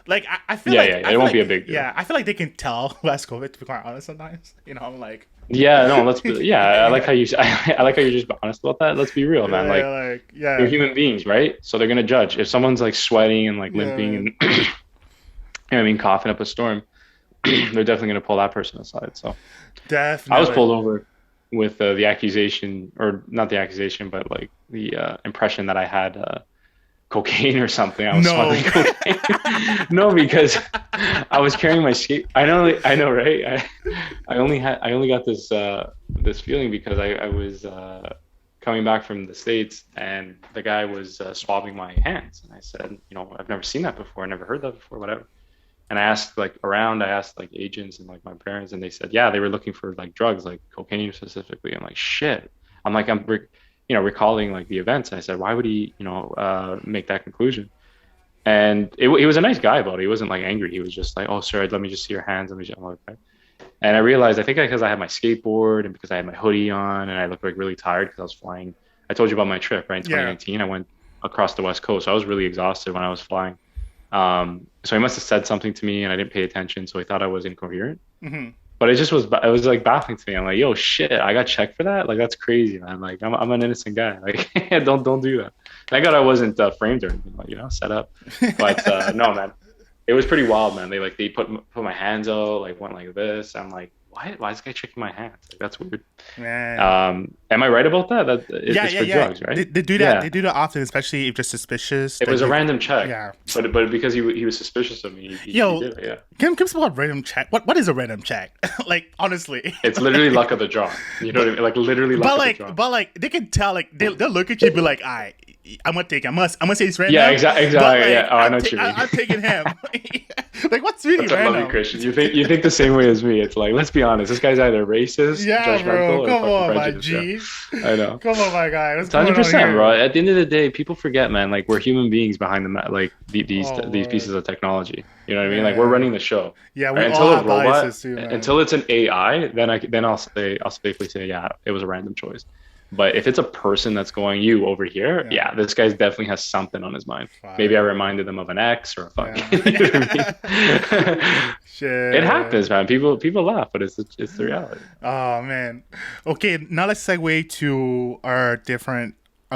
Like I feel Yeah, like yeah. I It feel won't like, be a big deal. yeah, I feel like they can tell who has COVID. To be quite honest, sometimes I'm like, Yeah. No. Yeah. I like how you. I like how you're just honest about that. Let's be real, man. Like they're yeah, human beings, right? So they're going to judge. If someone's like sweating and like yeah, limping man. and coughing up a storm, they're definitely going to pull that person aside. So. I was Definitely. pulled over with the accusation, or not the accusation, but like the impression that I had cocaine or something. I was No, smuggling cocaine. No, because I was carrying my skate. I know, right? I only got this feeling because I was coming back from the States and the guy was swabbing my hands, and I said, I've never seen that before, never heard that before, whatever. And I asked I asked like agents and like my parents, and they said, yeah, they were looking for like drugs, like cocaine specifically. I'm like, shit. Recalling like the events. And I said, why would he, make that conclusion? And he was a nice guy about it. He wasn't like angry. He was just like, oh, sir, let me just see your hands. Let me just, I'm like, okay. And I realized, I think because I had my skateboard and because I had my hoodie on and I looked like really tired because I was flying I told you about my trip, right? In Yeah. 2019, I went across the West Coast. So I was really exhausted when I was flying. So he must have said something to me and I didn't pay attention. So he thought I was incoherent. Hmm. But it was like baffling to me. I'm like, yo, shit, I got checked for that? Like, that's crazy, man. Like, I'm an innocent guy. Like, don't do that. Thank God I wasn't framed or anything, like, set up. But no, man, it was pretty wild, man. They put my hands out, like went like this. I'm like, why is this guy checking my hands? Like, that's weird. Man. Am I right about that? Yeah, It's yeah, for yeah. drugs, right? They do that. Yeah. They do that often, especially if they're suspicious. It That was a you, random check, yeah. but because he was suspicious of me, he Yo, did it. Yeah. give us about random check. What is a random check? Like honestly, It's literally luck of the draw. You know what I mean? Like literally luck of the draw. but like they can tell. Like they'll look at you and be like, "I, I'm gonna take. I'm gonna say it's random." Yeah, exactly. But like, Yeah. Oh, I know what you mean. I'm taking him. Like what's really That's I love you, random? Christian. You think the same way as me. It's like, let's be honest. This guy's either racist, Yeah, judgmental, bro. or Come fucking on, my prejudiced. G. Yeah. I know. Come on, my guy. What's It's going on 100%, here? bro. At the end of the day, people forget, man. Like we're human beings behind these Oh, these Lord. pieces of technology. You know what I mean? Yeah. Like we're running the show. Yeah, we Right? all have biases too, man. Until it's an AI, then I'll safely say, yeah, it was a random choice. But if it's a person that's going you over here, yeah, this guy definitely has something on his mind. Fire. Maybe I reminded them of an ex or a fucking. Yeah. You know what I mean? Shit. It happens, man. People laugh, but it's the reality. Oh man. Okay, now let's segue to our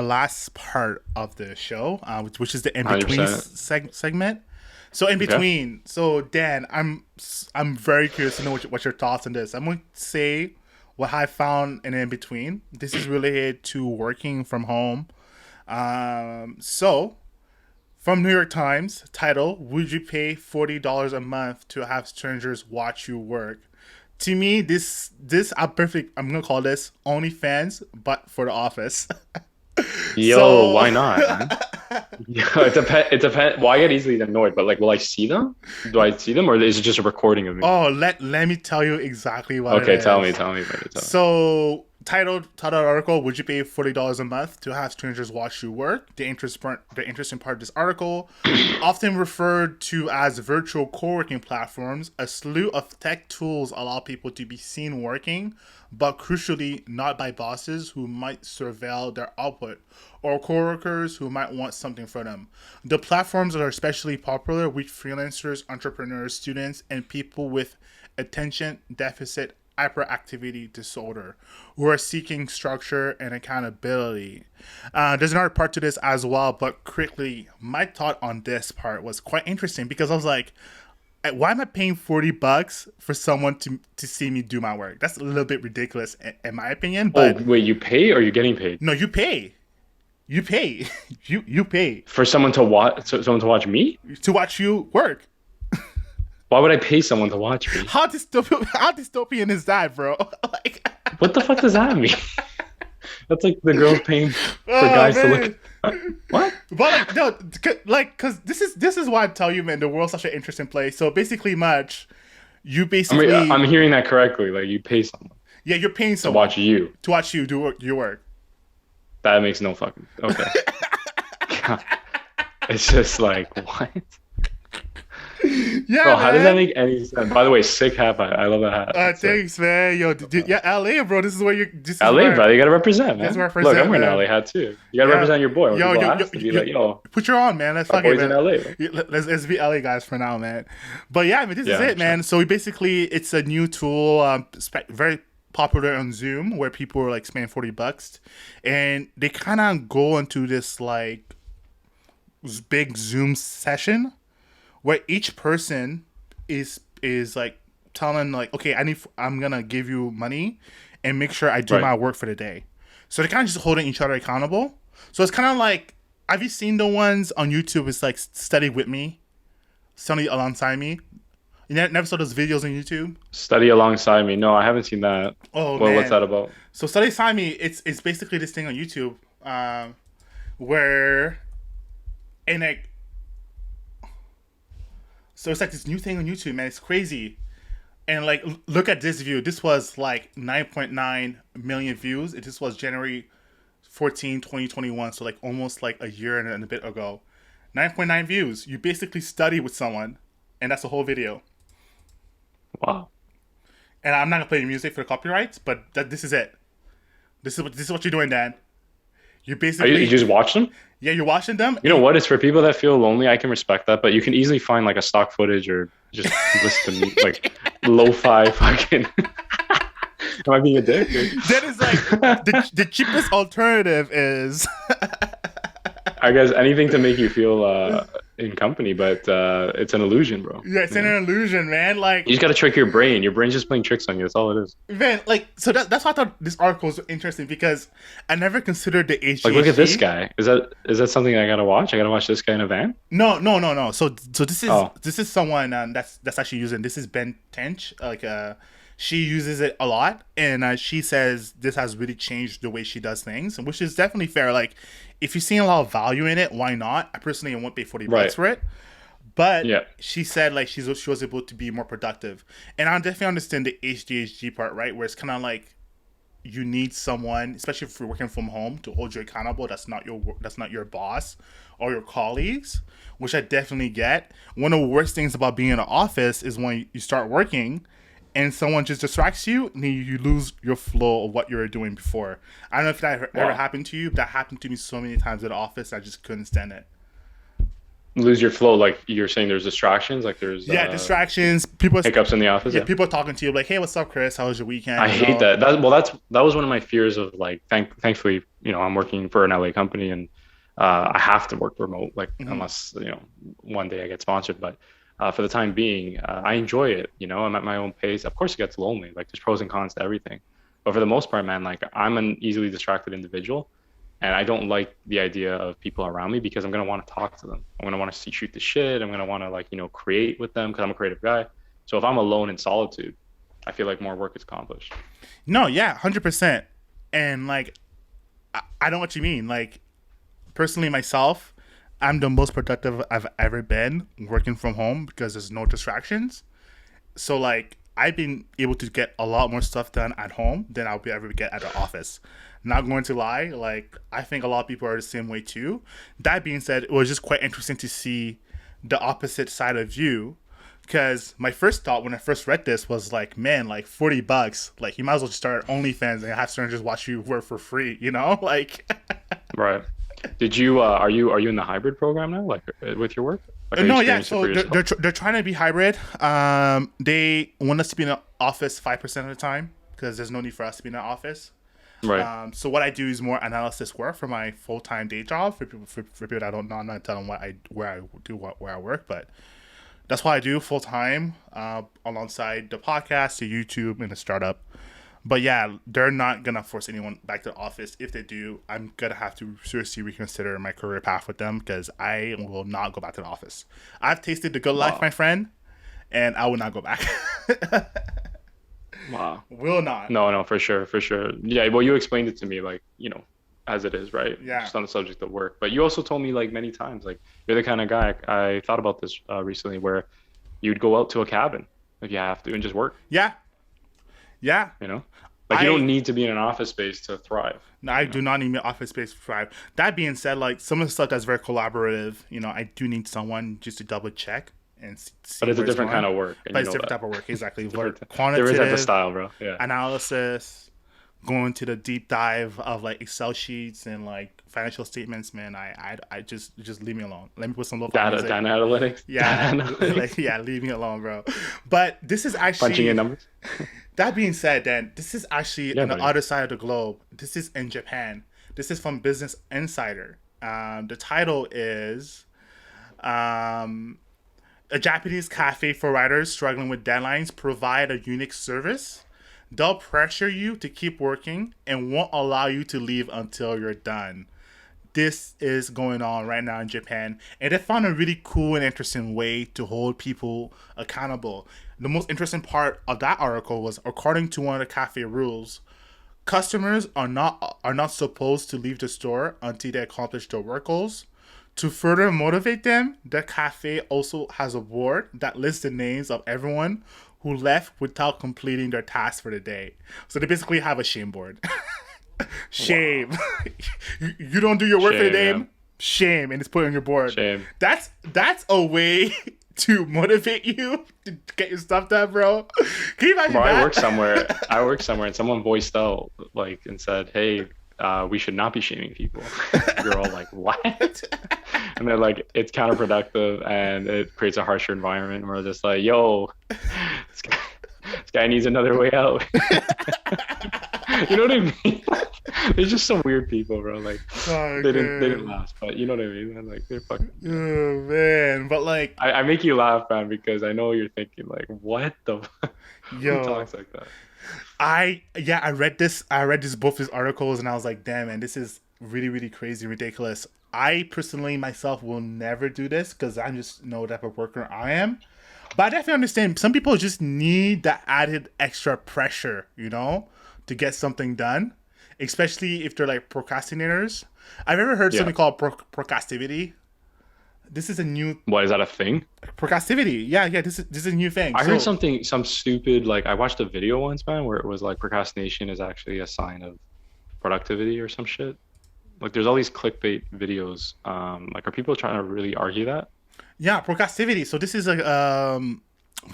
last part of the show, which is the in between 100%. segment. So in between, so Dan, I'm very curious to know what your thoughts on this. I'm going to say what I found in between. This is related to working from home. So from New York Times, title: Would you pay $40 a month to have strangers watch you work? To me, this I'm perfect. I'm gonna call this OnlyFans, but for the office. Yo, So- why not, man? Yo, it depends. Well, I get easily annoyed, but like, will I see them? Do I see them, or is it just a recording of me? Oh, let me tell you exactly what. Okay, it tell is. me, baby, tell me. So, titled article: Would you pay $40 a month to have strangers watch you work? The interesting part of this article, often referred to as virtual co-working platforms, a slew of tech tools allow people to be seen working, but crucially not by bosses who might surveil their output or coworkers who might want something from them. The platforms are especially popular with freelancers, entrepreneurs, students, and people with attention deficit hyperactivity disorder who are seeking structure and accountability. There's another part to this as well, but quickly, my thought on this part was quite interesting because I was like, why am I paying $40 for someone to see me do my work? That's a little bit ridiculous in my opinion. But Wait, you pay or you're getting paid no, you pay. You pay. you pay for someone to watch? Someone to watch me? to watch you work. Why would I pay someone to watch me? How dystopian is that, bro? Like, What the fuck does that mean? That's like the girls paying for guys to look. What? But like, no, cause this is why I tell you, man, the world's such an interesting place. So basically, you basically, I'm hearing that correctly. Like you pay someone yeah, you're paying to someone watch you. to watch you do your work. That makes no fucking okay. It's just like what? Yeah, Bro, man. how does that make any sense? By the way, sick hat. I love that hat. That's sick. Thanks, man. Yo, yeah, LA, bro. This is where you. This is LA, where, brother, you gotta represent, man. That's where I Look, I'm represent, wearing an man. LA hat too. You gotta Yeah. represent your boy. When Yo, people yo, ask, yo, be yo, like, yo, put your on, man. Let's my fuck it, boy's in man. LA. Yeah, Let's be LA guys for now, man. But yeah, I mean, this is Yeah, it, man. So we basically, it's a new tool, very popular on Zoom, where people are like spending $40, and they kind of go into this like big Zoom session where each person is like telling like, okay, I'm gonna give you money and make sure I do Right. my work for the day. So they're kind of just holding each other accountable. So it's kind of like, have you seen the ones on YouTube? It's like study with me, study alongside me. You never saw those videos on YouTube? Study alongside me. No, I haven't seen that. Oh Well, man, what's that about? So study alongside me, it's basically this thing on YouTube, where, and like, so it's like this new thing on YouTube, man. It's crazy. And like, look at this view. This was like 9.9 million views. This was January 14, 2021. So like almost like a year and a bit ago. 9.9 views. You basically study with someone, and that's the whole video. Wow. And I'm not gonna play the music for the copyrights, but this is it. This is what you're doing, Dan. You You basically, just watch them? yeah, you're watching them. You know what? It's for people that feel lonely. I can respect that, but you can easily find like a stock footage or just listen to me like lo-fi fucking. Am I being a dick? That is like the cheapest alternative is I guess anything to make you feel in company, but it's an illusion, bro. yeah, it's You an know? illusion, man. You just gotta trick your brain. Your brain's just playing tricks on you. That's all it is. Man, like so that's why I thought this article was interesting because I never considered the Like, look at this HGHG. guy. Is that something I gotta watch? I gotta watch this guy in a van? No, no, no, no. So Oh, this is someone that's actually using this is Ben Tench. Like she uses it a lot, and she says this has really changed the way she does things, which is definitely fair. Like if you're seeing a lot of value in it, why not? I personally won't pay $40 right. for it. But Yeah. she said like she was able to be more productive, and I definitely understand the HDHG part, right? Where it's kind of like you need someone, especially if you're working from home, to hold you accountable. That's not your boss or your colleagues, which I definitely get. One of the worst things about being in an office is when you start working and someone just distracts you and you lose your flow of what you were doing before. I don't know if that ever Wow. happened to you. That happened to me so many times in the office. I just couldn't stand it. Lose your flow. Like you're saying, there's distractions. Like there's Yeah, distractions. People, hiccups in the office. yeah, Yeah. people talking to you like, "Hey, what's up, Chris? How was your weekend?" I You hate know? that. That was one of my fears of like thankfully, I'm working for an LA company and I have to work remote, like Mhm. unless, one day I get sponsored. But for the time being, I enjoy it. I'm at my own pace. Of course it gets lonely. Like there's pros and cons to everything. But for the most part, man, like I'm an easily distracted individual. And I don't like the idea of people around me because I'm gonna want to talk to them. I'm gonna want to shoot the shit. I'm gonna want to like, create with them because I'm a creative guy. So if I'm alone in solitude, I feel like more work is accomplished. No, yeah, 100%. And like, I know what you mean. Like, personally, myself, I'm the most productive I've ever been working from home because there's no distractions. So like, I've been able to get a lot more stuff done at home than I'll be ever get at the office. Not going to lie, like I think a lot of people are the same way too. That being said, it was just quite interesting to see the opposite side of you. Because my first thought when I first read this was like, man, like $40, like you might as well just start OnlyFans and have someone just watch you work for free, you know? Like, Right. Did you are you in the hybrid program now, like with your work? Like, are you no, yeah. experiencing it So for yourself? they're trying to be hybrid. They want us to be in the office 5% of the time because there's no need for us to be in the office. Right. So what I do is more analysis work for my full time day job. For people that don't know, I'm not telling where I work, but that's what I do full time alongside the podcast, the YouTube, and the startup. But yeah, they're not gonna force anyone back to the office. If they do, I'm gonna have to seriously reconsider my career path with them because I will not go back to the office. I've tasted the good life, Wow. my friend, and I will not go back. Wow. Will not. No, no, for sure, for sure. Yeah, well, you explained it to me like, as it is, right? Yeah. Just on the subject of work. But you also told me like many times, like you're the kind of guy, I thought about this recently, where you'd go out to a cabin if you have to and just work, Yeah. Yeah. you know? Like you don't I need to be in an office space to thrive, No, I you know? do not need my office space to thrive. That being said, like some of the stuff that's very collaborative, I do need someone just to double check and see But it's a where it's different going. kind of work, and But you it's know different that. type of work, exactly. Different, Work different type of quantitative style, bro. Yeah. analysis, going to the deep dive of like Excel sheets and like financial statements. Man, I just leave me alone. Let me put some local Data, music. data analytics. Yeah, Data analytics. like yeah, leave me alone, bro. But this is Punching in actually numbers. that being said, then this is actually Yeah, on the buddy. other side of the globe. This is in Japan. This is from Business Insider. The title is um, "A Japanese cafe for writers struggling with deadlines provide a unique service. They'll pressure you to keep working and won't allow you to leave until you're done." This is going on right now in Japan, and they found a really cool and interesting way to hold people accountable. The most interesting part of that article was, according to one of the cafe rules, customers are not supposed to leave the store until they accomplish their work goals. To further motivate them, the cafe also has a board that lists the names of everyone who left without completing their task for the day. So they basically have a shame board. Shame. You don't do your work for the Shame, day. yeah. Shame, and it's put on your board. Shame. That's a way to motivate you to get your stuff done, bro. Can you imagine Bro, that? I work somewhere, and someone voiced out like and said, "Hey, we should not be shaming people. You're all like, what? And they're like, it's counterproductive and it creates a harsher environment. And we're just like, yo, this guy needs another way out. You know what I mean? They're just some weird people, bro. Like Oh, they didn't man. last, but you know what I mean? Man? Like they're fucking. Oh, man. But like, I make you laugh, man, because I know you're thinking like, what the? Who yo, talks like that? I read this both his articles and I was like, damn, man, this is really, really crazy, ridiculous. I personally myself will never do this because I just know what type of worker I am. But I definitely understand some people just need that added extra pressure, to get something done, especially if they're like procrastinators. I've ever heard Yeah. something called procrastivity. This is a new What is that a thing? procrastivity. Yeah, yeah. This is a new thing. I heard So some stupid like I watched a video once, man, where it was like procrastination is actually a sign of productivity or some shit. Like there's all these clickbait videos. Like are people trying to really argue that? yeah, procrastivity. So but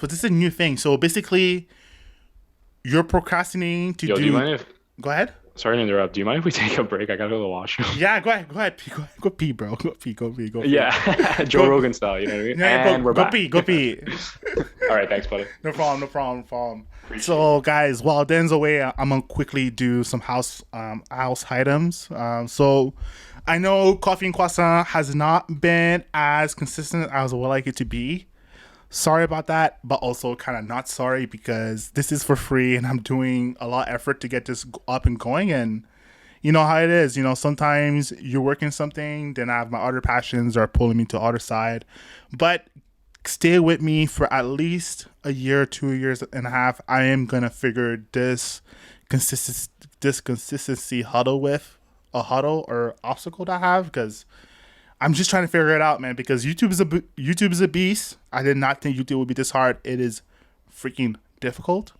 this is a new thing. So basically, you're procrastinating to Yo, do you do. mind if Go ahead. sorry to interrupt, do you mind if we take a break? I gotta go to the washroom. Yeah, go ahead. Go ahead. Pee, go pee, bro. Go pee. Go pee. Go pee. Yeah, Joe Go. Rogan style, you know what I mean? Yeah, And we're go back. pee. Go pee. All right, thanks, buddy. No problem. No problem. No problem. Appreciate it. So, guys, while Dan's away, I'm gonna quickly do some house items. So, I know coffee and croissant has not been as consistent as I would like it to be. Sorry about that, but also kind of not sorry because this is for free and I'm doing a lot of effort to get this up and going. And you know how it is. Sometimes you're working something, then I have my other passions are pulling me to the other side. But stay with me for at least a year, 2 years and a half. I am gonna figure this consistency huddle or obstacle that I have because I'm just trying to figure it out, man. Because YouTube is a beast. I did not think YouTube would be this hard. It is freaking difficult.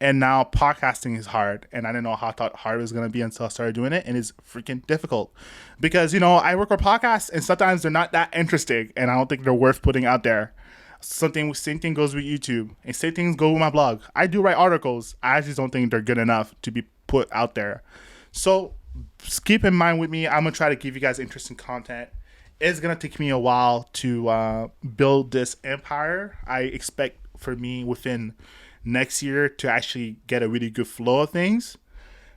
And now podcasting is hard, and I didn't know how hard it was gonna be until I started doing it, and it's freaking difficult because I work with podcasts, and sometimes they're not that interesting, and I don't think they're worth putting out there. Same thing goes with YouTube, and same things go with my blog. I do write articles. I just don't think they're good enough to be put out there. So just keep in mind with me. I'm gonna try to give you guys interesting content. It's gonna take me a while to build this empire. I expect for me within next year to actually get a really good flow of things.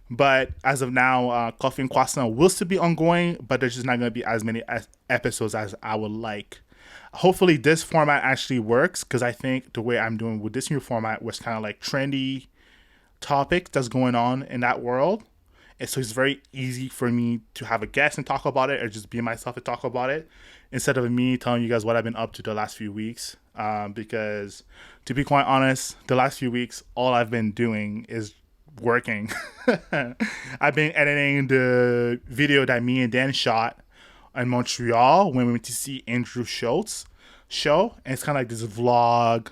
But as of now, Coffee and Croissant will still be ongoing, but there's just not going to be as many episodes as I would like. Hopefully, this format actually works because I think the way I'm doing with this new format was kind of like trendy topic that's going on in that world. And so it's very easy for me to have a guest and talk about it or just be myself and talk about it instead of me telling you guys what I've been up to the last few weeks. Because to be quite honest, the last few weeks, all I've been doing is working. I've been editing the video that me and Dan shot in Montreal when we went to see Andrew Schultz show, and it's kind of like this vlog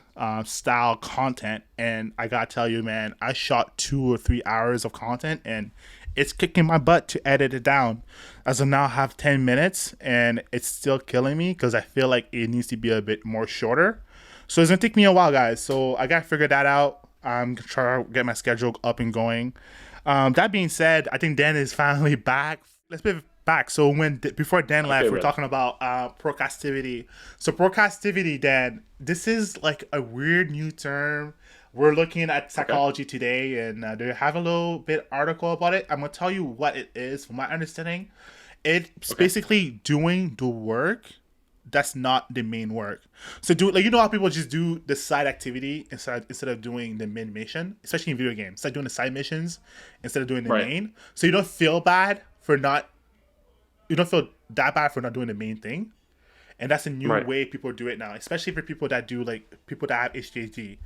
style content. And I gotta tell you, man, I shot 2 or 3 hours of content, and it's kicking my butt to edit it down. As of now, I have 10 minutes, and it's still killing me because I feel like it needs to be a bit more shorter. So it's gonna take me a while, guys. So I gotta figure that out. I'm gonna try to get my schedule up and going. That being said, I think Dan is finally back. Let's be back. So before Dan left, Okay, we're brother. talking about procrastivity. So procrastivity, Dan, this is like a weird new term. We're looking at psychology today, and they have a little bit article about it. I'm gonna tell you what it is. From my understanding, it's basically doing the work that's not the main work. So how people just do the side activity instead of doing the main mission, especially in video games. It's like doing the side missions instead of doing the Right. main. So you don't feel that bad for not doing the main thing. And that's a new Right. way people do it now, especially for people that have HDHD.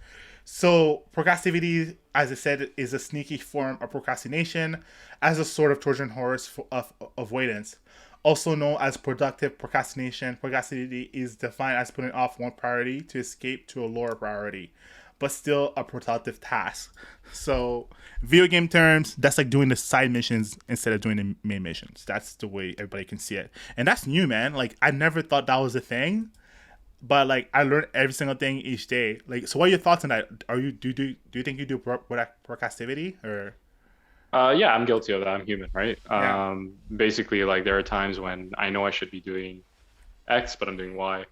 So procrastivity, as I said, is a sneaky form of procrastination as a sort of Trojan horse of avoidance. Also known as productive procrastination, procrastination is defined as putting off one priority to escape to a lower priority, but still a productive task. So, video game terms, that's like doing the side missions instead of doing the main missions. That's the way everybody can see it. And that's new, man. Like, I never thought that was a thing, but like, I learned every single thing each day. Like, so what are your thoughts on that? Do you think you do procrastivity or? Yeah, I'm guilty of that. I'm human, right? Yeah. Basically, like there are times when I know I should be doing X, but I'm doing Y.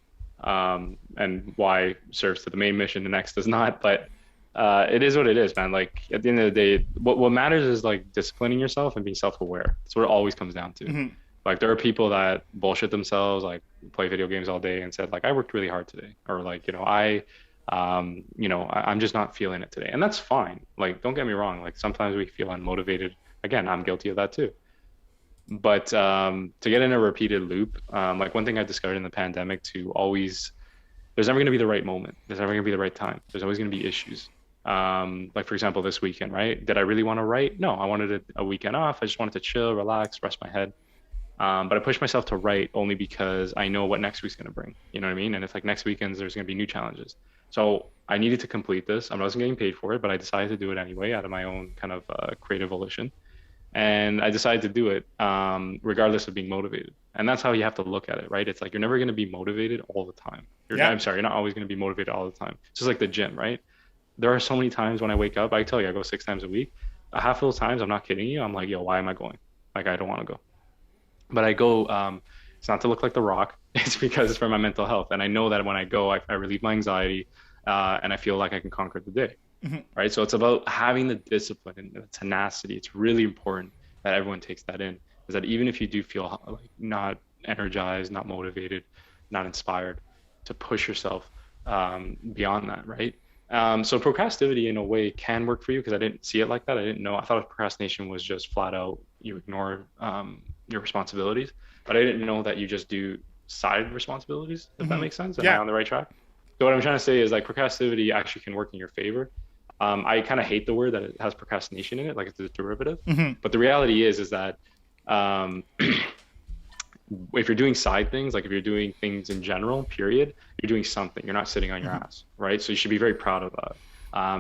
And Y serves to the main mission and X does not. But it is what it is, man. Like at the end of the day, what matters is like disciplining yourself and being self-aware. That's what it always comes down to. Hmm. Like there are people that bullshit themselves, like play video games all day and said like I worked really hard today, or like I'm just not feeling it today, and that's fine. Like don't get me wrong. Like sometimes we feel unmotivated. Again, I'm guilty of that too. But to get in a repeated loop, like one thing I discovered in the pandemic to always, there's never going to be the right moment. There's never going to be the right time. There's always going to be issues. Like for example, this weekend, right? Did I really want to write? No, I wanted a weekend off. I just wanted to chill, relax, rest my head. But I pushed myself to write only because I know what next week's going to bring. You know what I mean? And it's like next weekends, there's going to be new challenges. So I needed to complete this. I wasn't getting paid for it, but I decided to do it anyway out of my own kind of creative volition. And I decided to do it regardless of being motivated. And that's how you have to look at it, right? It's like you're never going to be motivated all the time. Yeah. I'm sorry, you're not always going to be motivated all the time. It's just like the gym, right? There are so many times when I wake up, I tell you, I go 6 times a week. A half of those times, I'm not kidding you. I'm like, yo, why am I going? Like, I don't want to go. But I go, it's not to look like The Rock. It's because it's for my mental health. And I know that when I go, I relieve my anxiety and I feel like I can conquer the day. Hmm. Right. So it's about having the discipline and the tenacity. It's really important that everyone takes that in. Is that even if you do feel like not energized, not motivated, not inspired, to push yourself beyond that, right? So procrastivity in a way can work for you because I didn't see it like that. I didn't know. I thought procrastination was just flat out you ignore your responsibilities, but I didn't know that you just do side responsibilities, if that Hmm. makes sense. Am I Yeah. on the right track? So what I'm trying to say is like procrastivity actually can work in your favor. I kind of hate the word that it has procrastination in it, like it's a derivative. Hmm. But the reality is that um, if you're doing side things, like if you're doing things in general, period, you're doing something. You're not sitting on your Hmm. ass, right? So you should be very proud of that.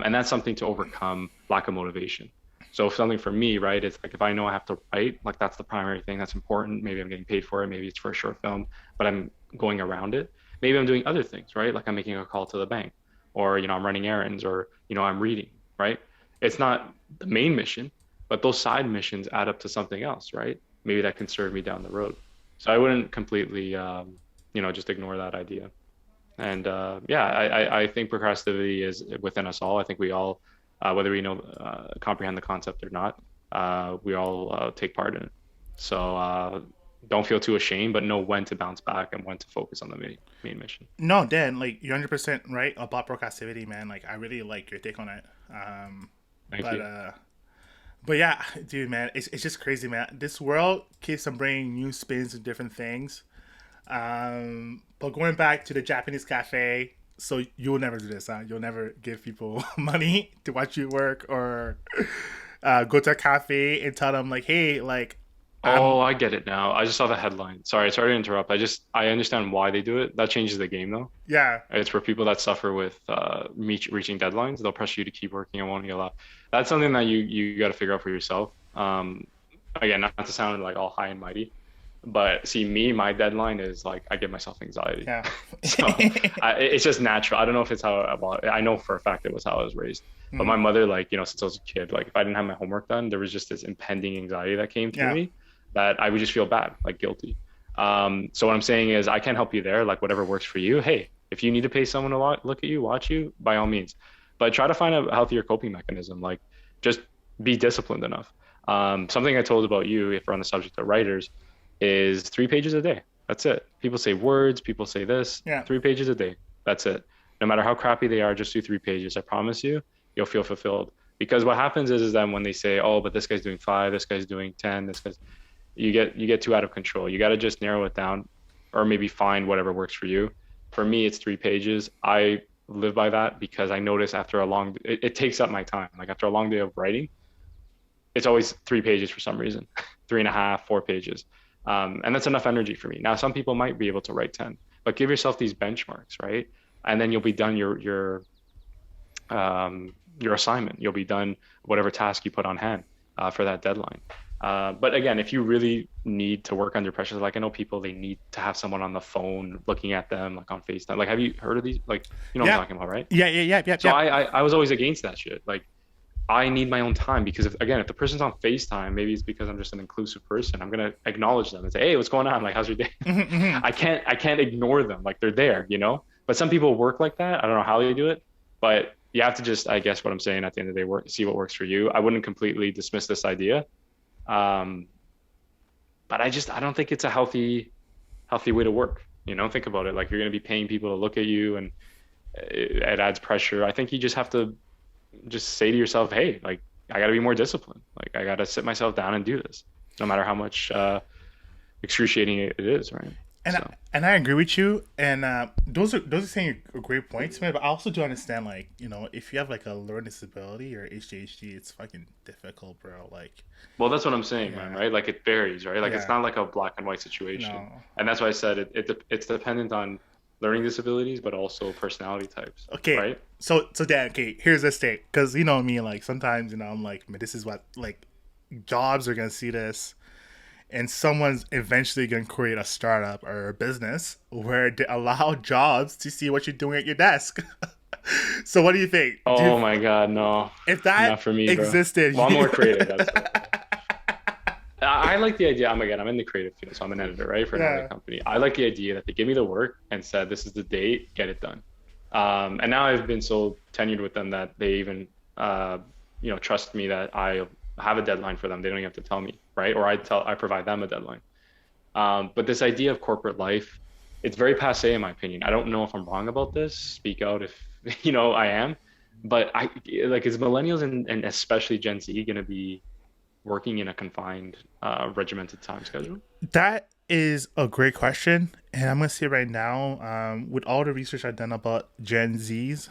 And that's something to overcome lack of motivation. So if something for me, right, it's like if I know I have to write, like that's the primary thing that's important. Maybe I'm getting paid for it. Maybe it's for a short film, but I'm going around it. Maybe I'm doing other things, right? Like I'm making a call to the bank, or I'm running errands, or I'm reading, right? It's not the main mission, but those side missions add up to something else, right? Maybe that can serve me down the road. So I wouldn't completely, just ignore that idea. And yeah, I think procrastination is within us all. I think we all, whether we know comprehend the concept or not, we all take part in it. So don't feel too ashamed, but know when to bounce back and when to focus on the main mission. No, Dan, like you're 100% right about procrastivity, man. Like I really like your take on it. Thank But you. but yeah, dude, man, it's just crazy, man. This world keeps on bringing new spins and different things. But going back to the Japanese cafe, so you'll never do this, huh? You'll never give people money to watch you work, or go to a cafe and tell them like, hey, like I'm Oh, I get it now. I just saw the headline. Sorry to interrupt. I understand why they do it. That changes the game though. yeah. It's for people that suffer with reaching deadlines. They'll pressure you to keep working and won't get allowed. That's something that you got to figure out for yourself. Again, not to sound like all high and mighty, but see me, my deadline is like I give myself anxiety. Yeah. So it's just natural. I don't know if it's how, well, I know for a fact it was how I was raised. But my Mhm. mother, like, since I was a kid, like if I didn't have my homework done, there was just this impending anxiety that came through Yeah. me that I would just feel bad, like guilty. So what I'm saying is I can't help you there, like whatever works for you. Hey, if you need to pay someone to look at you, watch you, by all means. But try to find a healthier coping mechanism. Like just be disciplined enough. Something I told about you, if we're on the subject of writers, is 3 pages a day. That's it. People say words, people say this, Yeah. 3 pages a day. That's it. No matter how crappy they are, just do 3 pages. I promise you, you'll feel fulfilled. Because what happens is that when they say, oh, but this guy's doing five, this guy's doing 10, this guy's, you get too out of control. You got to just narrow it down, or maybe find whatever works for you. For me, it's 3 pages. I live by that because I notice after it takes up my time. Like after a long day of writing, it's always 3 pages for some reason, three and a half, 4 pages. And that's enough energy for me. Now, some people might be able to write 10, but give yourself these benchmarks, right? And then you'll be done your assignment. You'll be done whatever task you put on hand for that deadline. But again, if you really need to work under pressure, like I know people, they need to have someone on the phone looking at them, like on FaceTime. Like, have you heard of these? Like, you know what I'm Yeah. talking about, right? Yeah. Yeah. Yeah. Yeah. So Yeah. I was always against that shit. Like, I need my own time because if the person's on FaceTime, maybe it's because I'm just an inclusive person. I'm gonna acknowledge them and say, "Hey, what's going on? Like, how's your day?" I can't ignore them. Like they're there, you know? But some people work like that. I don't know how they do it, but you have to just, I guess what I'm saying at the end of the day, see what works for you. I wouldn't completely dismiss this idea. Um, but I don't think it's a healthy way to work. You know, think about it. Like you're going to be paying people to look at you and it adds pressure. I think you just have to just say to yourself, hey, like I got to be more disciplined. Like I got to sit myself down and do this, no matter how much excruciating it is, right? And So, I agree with you, and those are saying great points, man. But I also do understand, like, you know, if you have like a learning disability or ADHD, it's fucking difficult, bro. Like, well, that's what I'm saying, man, yeah, right? Like it varies, right? Like it's yeah, not like a black and white situation. no, And that's why I said it's dependent on learning disabilities, but also personality types, okay. right? So Dan, okay, here's this thing, because you know me, like sometimes you know I'm like, man, this is what like jobs are gonna see this, and someone's eventually gonna create a startup or a business where they allow jobs to see what you're doing at your desk. So what do you think? Oh my God, no, If that not for me, bro. existed, Well, I'm more creative. That's I like the idea. I'm in the creative field, so I'm an editor, right, for another yeah. company. I like the idea that they give me the work and said, "This is the date, get it done." And now I've been so tenured with them that they even, trust me that I have a deadline for them. They don't even have to tell me, right? Or I provide them a deadline. But this idea of corporate life, it's very passé in my opinion. I don't know if I'm wrong about this. Speak out if I am. But I like is millennials and especially Gen Z going to be working in a confined, regimented time schedule? That is a great question, and I'm gonna say right now, with all the research I've done about Gen Zs,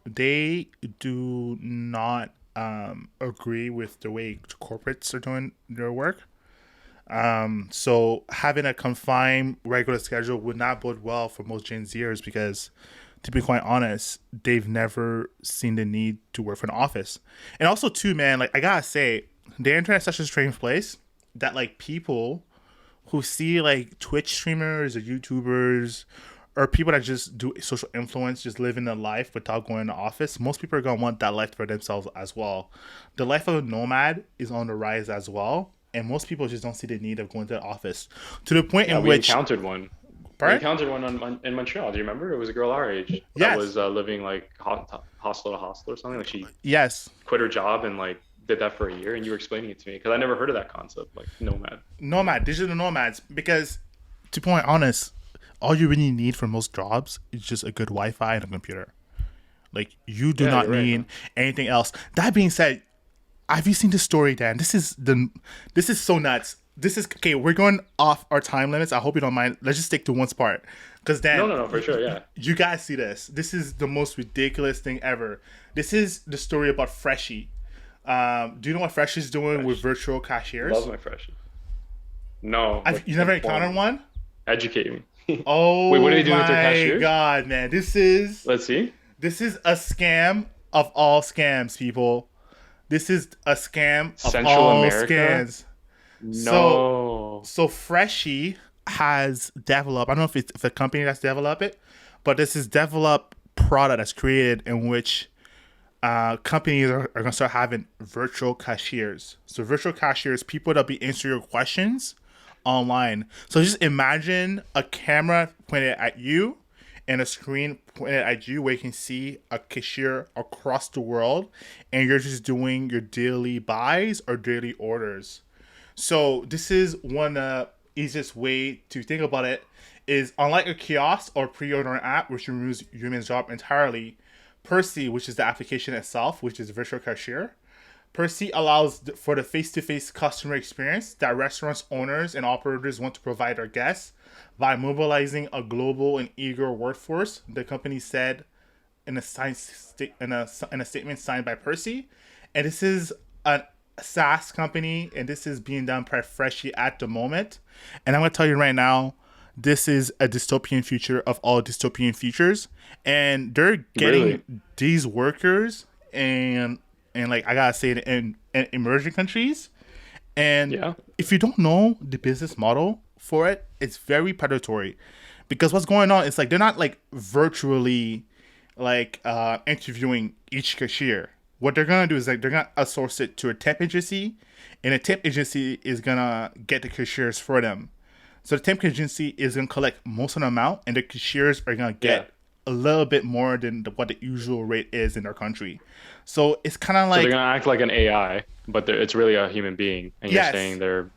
they do not agree with the way corporates are doing their work. So having a confined regular schedule would not bode well for most Gen Zers because, to be quite honest, they've never seen the need to work for an office. And also, too, man, like I gotta say, the internet's such a strange place that like people who see like Twitch streamers or YouTubers or people that just do social influence, just living their life without going to office, most people are gonna want that life for themselves as well. The life of a nomad is on the rise as well, and most people just don't see the need of going to the office to the point Yeah, in we which, encountered one. We right? encountered one in Montreal. Do you remember? It was a girl our age that Yes, was living like hostel to hostel or something. Like she yes, quit her job and like did that for a year. And you were explaining it to me because I never heard of that concept, like nomad. nomad, digital nomads. Because to be quite honest, all you really need for most jobs is just a good Wi-Fi and a computer. Like you do Yeah, not you're right, need man. anything else. That being said, have you seen the story, Dan? This is so nuts. This is okay. We're going off our time limits. I hope you don't mind. Let's just stick to one part, because No, Dan, no, no, for sure. Yeah, you guys see this. This is the most ridiculous thing ever. This is the story about Freshie. Do you know what Freshie's doing with fresh. virtual Love cashiers? my freshie. No, but You never inform encountered me, one? educate me. Wait, what are Oh they doing with their my cashiers? god, man! Let's see. This is a scam of all scams, people. This is a scam of Central all America? scams. So No. so Freshie has developed. I don't know if a company that's developed it, but this is developed product that's created in which companies are gonna start having virtual cashiers. So virtual cashiers, people that'll be answering your questions online. So just imagine a camera pointed at you and a screen pointed at you where you can see a cashier across the world and you're just doing your daily buys or daily orders. So this is one easiest way to think about it is unlike a kiosk or pre-ordering app, which removes human job entirely, Percy, which is the application itself, which is virtual cashier, Percy allows for the face-to-face customer experience that restaurants owners and operators want to provide their guests by mobilizing a global and eager workforce. The company said in in a statement signed by Percy, and this is a SaaS company, and this is being done by Freshie at the moment. And I'm gonna tell you right now, this is a dystopian future of all dystopian futures, and they're Really? getting these workers and like I gotta say it in emerging countries. And Yeah. if you don't know the business model for it, it's very predatory because what's going on is like they're not like virtually like interviewing each cashier. what they're gonna do is like they're gonna outsource it to a temp agency, and a temp agency is gonna get the cashiers for them. So the temp agency is gonna collect most of the amount, and the cashiers are gonna get a little bit more than what the usual rate is in their country. So it's kind of like, so they're gonna act like an AI, but it's really a human being, and you're yes, saying their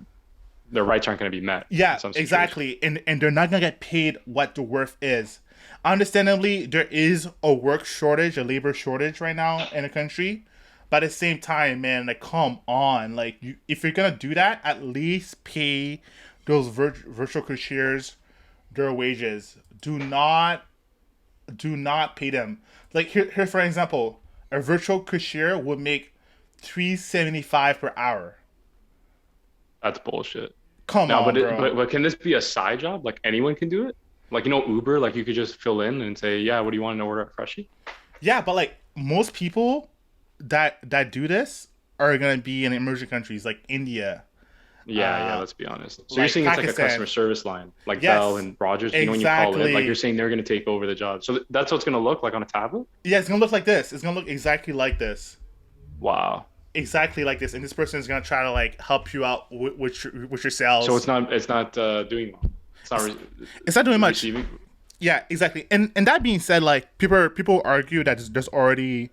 rights aren't going to be met. yeah, in some exactly, and they're not gonna get paid what the worth is. Understandably, there is a work shortage, a labor shortage right now in the country. But at the same time, man, like, come on, like, if you're gonna do that, at least pay those virtual cashiers their wages. Do not pay them. Like, here for example, a virtual cashier would make $3.75 per hour. That's bullshit. Come Now, on, bro. but can this be a side job? Like anyone can do it? Like, Uber, like you could just fill in and say, yeah, what do you want to order at Freshie? Yeah, but like most people that do this are gonna be in emerging countries like India. Yeah, let's be honest. So like you're saying it's like a Pakistan. customer service line, like Yes, Bell and Rogers, when you call it, exactly. like you're saying they're going to take over the job. So that's what it's going to look like on a tablet? Yeah, it's gonna look like this. It's gonna look exactly like this. Wow. Exactly like this, and this person is gonna try to like help you out with your sales. So it's not doing well. It's not doing much. Receiving. Yeah, exactly. And that being said, like people argue that there's already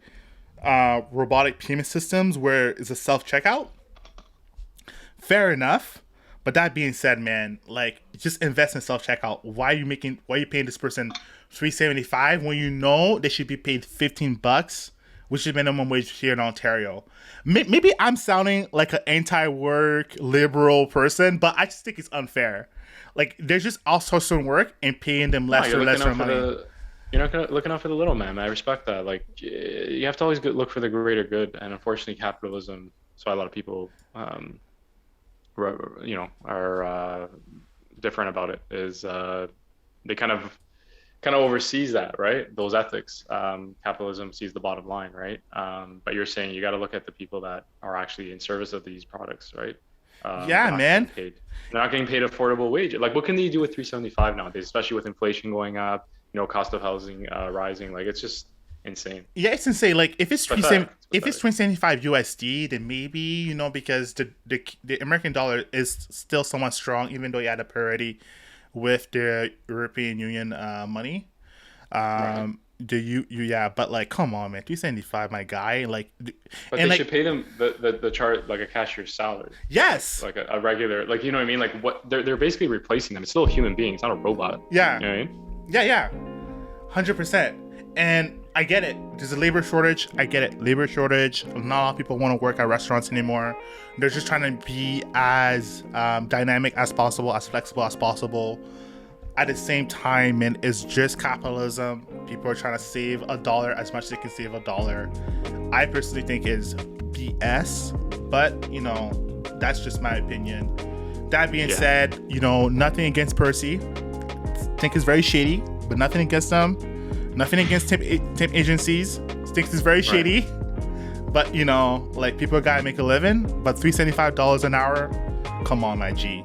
robotic payment systems where it's a self checkout. Fair enough, but that being said, man, like just invest in self checkout. Why are you paying this person $3.75 when you know they should be paid $15, which is minimum wage here in Ontario? Maybe I'm sounding like an anti-work liberal person, but I just think it's unfair. Like, they're just outsourcing work and paying them lesser money. You're not looking out for the little man. I respect that. Like, you have to always look for the greater good, and unfortunately, capitalism. So a lot of people, are different about it. Is they kind of oversees that, right? Those ethics. Capitalism sees the bottom line, right? But you're saying you got to look at the people that are actually in service of these products, right? Yeah, man. They're not getting paid affordable wage. Like, what can they do with $3.75 nowadays, especially with inflation going up, cost of housing rising? Like, it's just insane. Yeah, it's insane. Like, if it's $3.75 USD, then maybe, because the American dollar is still somewhat strong, even though you had a parity with the European Union money. Right. But like, come on, man, $3.75, my guy. Like, but they should pay them the chart like a cashier's salary. Yes. Like a regular, like, you know what I mean? Like, what they're basically replacing them. It's still a human being. It's not a robot. Yeah. You know what I mean? Yeah. 100%. And I get it. There's a labor shortage. I get it. Labor shortage. Not a lot of people want to work at restaurants anymore. They're just trying to be as dynamic as possible, as flexible as possible. At the same time, man, it's just capitalism. People are trying to save $1 as much as they can save $1. I personally think is BS, but that's just my opinion. That being said, nothing against Percy. Think it's very shady, but nothing against them. Nothing against temp agencies. Think it's very shady, but like, people gotta make a living. But $3.75 an hour, come on, my G.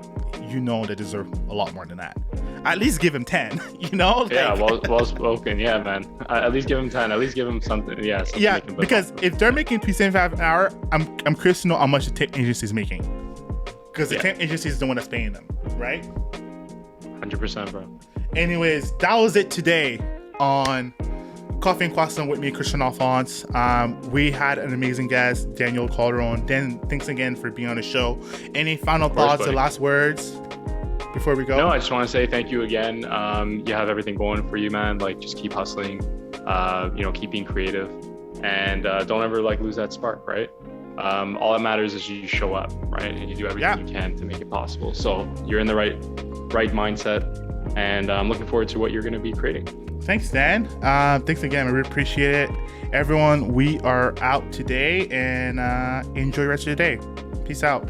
They deserve a lot more than that. At least give him 10, Like, yeah, well spoken. Yeah, man. At least give him 10. At least give him something. Yeah. Something yeah, because if they're making $3.75 an hour, I'm curious to know how much the temp agency is making. Because the temp agency is the one that's paying them, right? 100%, bro. Anyways, that was it today on Coffee and Croissant with me, Christian Alphonse. We had an amazing guest, Daniel Calderone. Dan, thanks again for being on the show. Any final thoughts or last words before we go? No, I just want to say thank you again. You have everything going for you, man. Like, just keep hustling. Keep being creative, and don't ever lose that spark, right? All that matters is you show up, right? And you do everything you can to make it possible. So you're in the right mindset, and I'm looking forward to what you're going to be creating. Thanks, Dan. Thanks again. I really appreciate it. Everyone, we are out today, and enjoy the rest of your day. Peace out.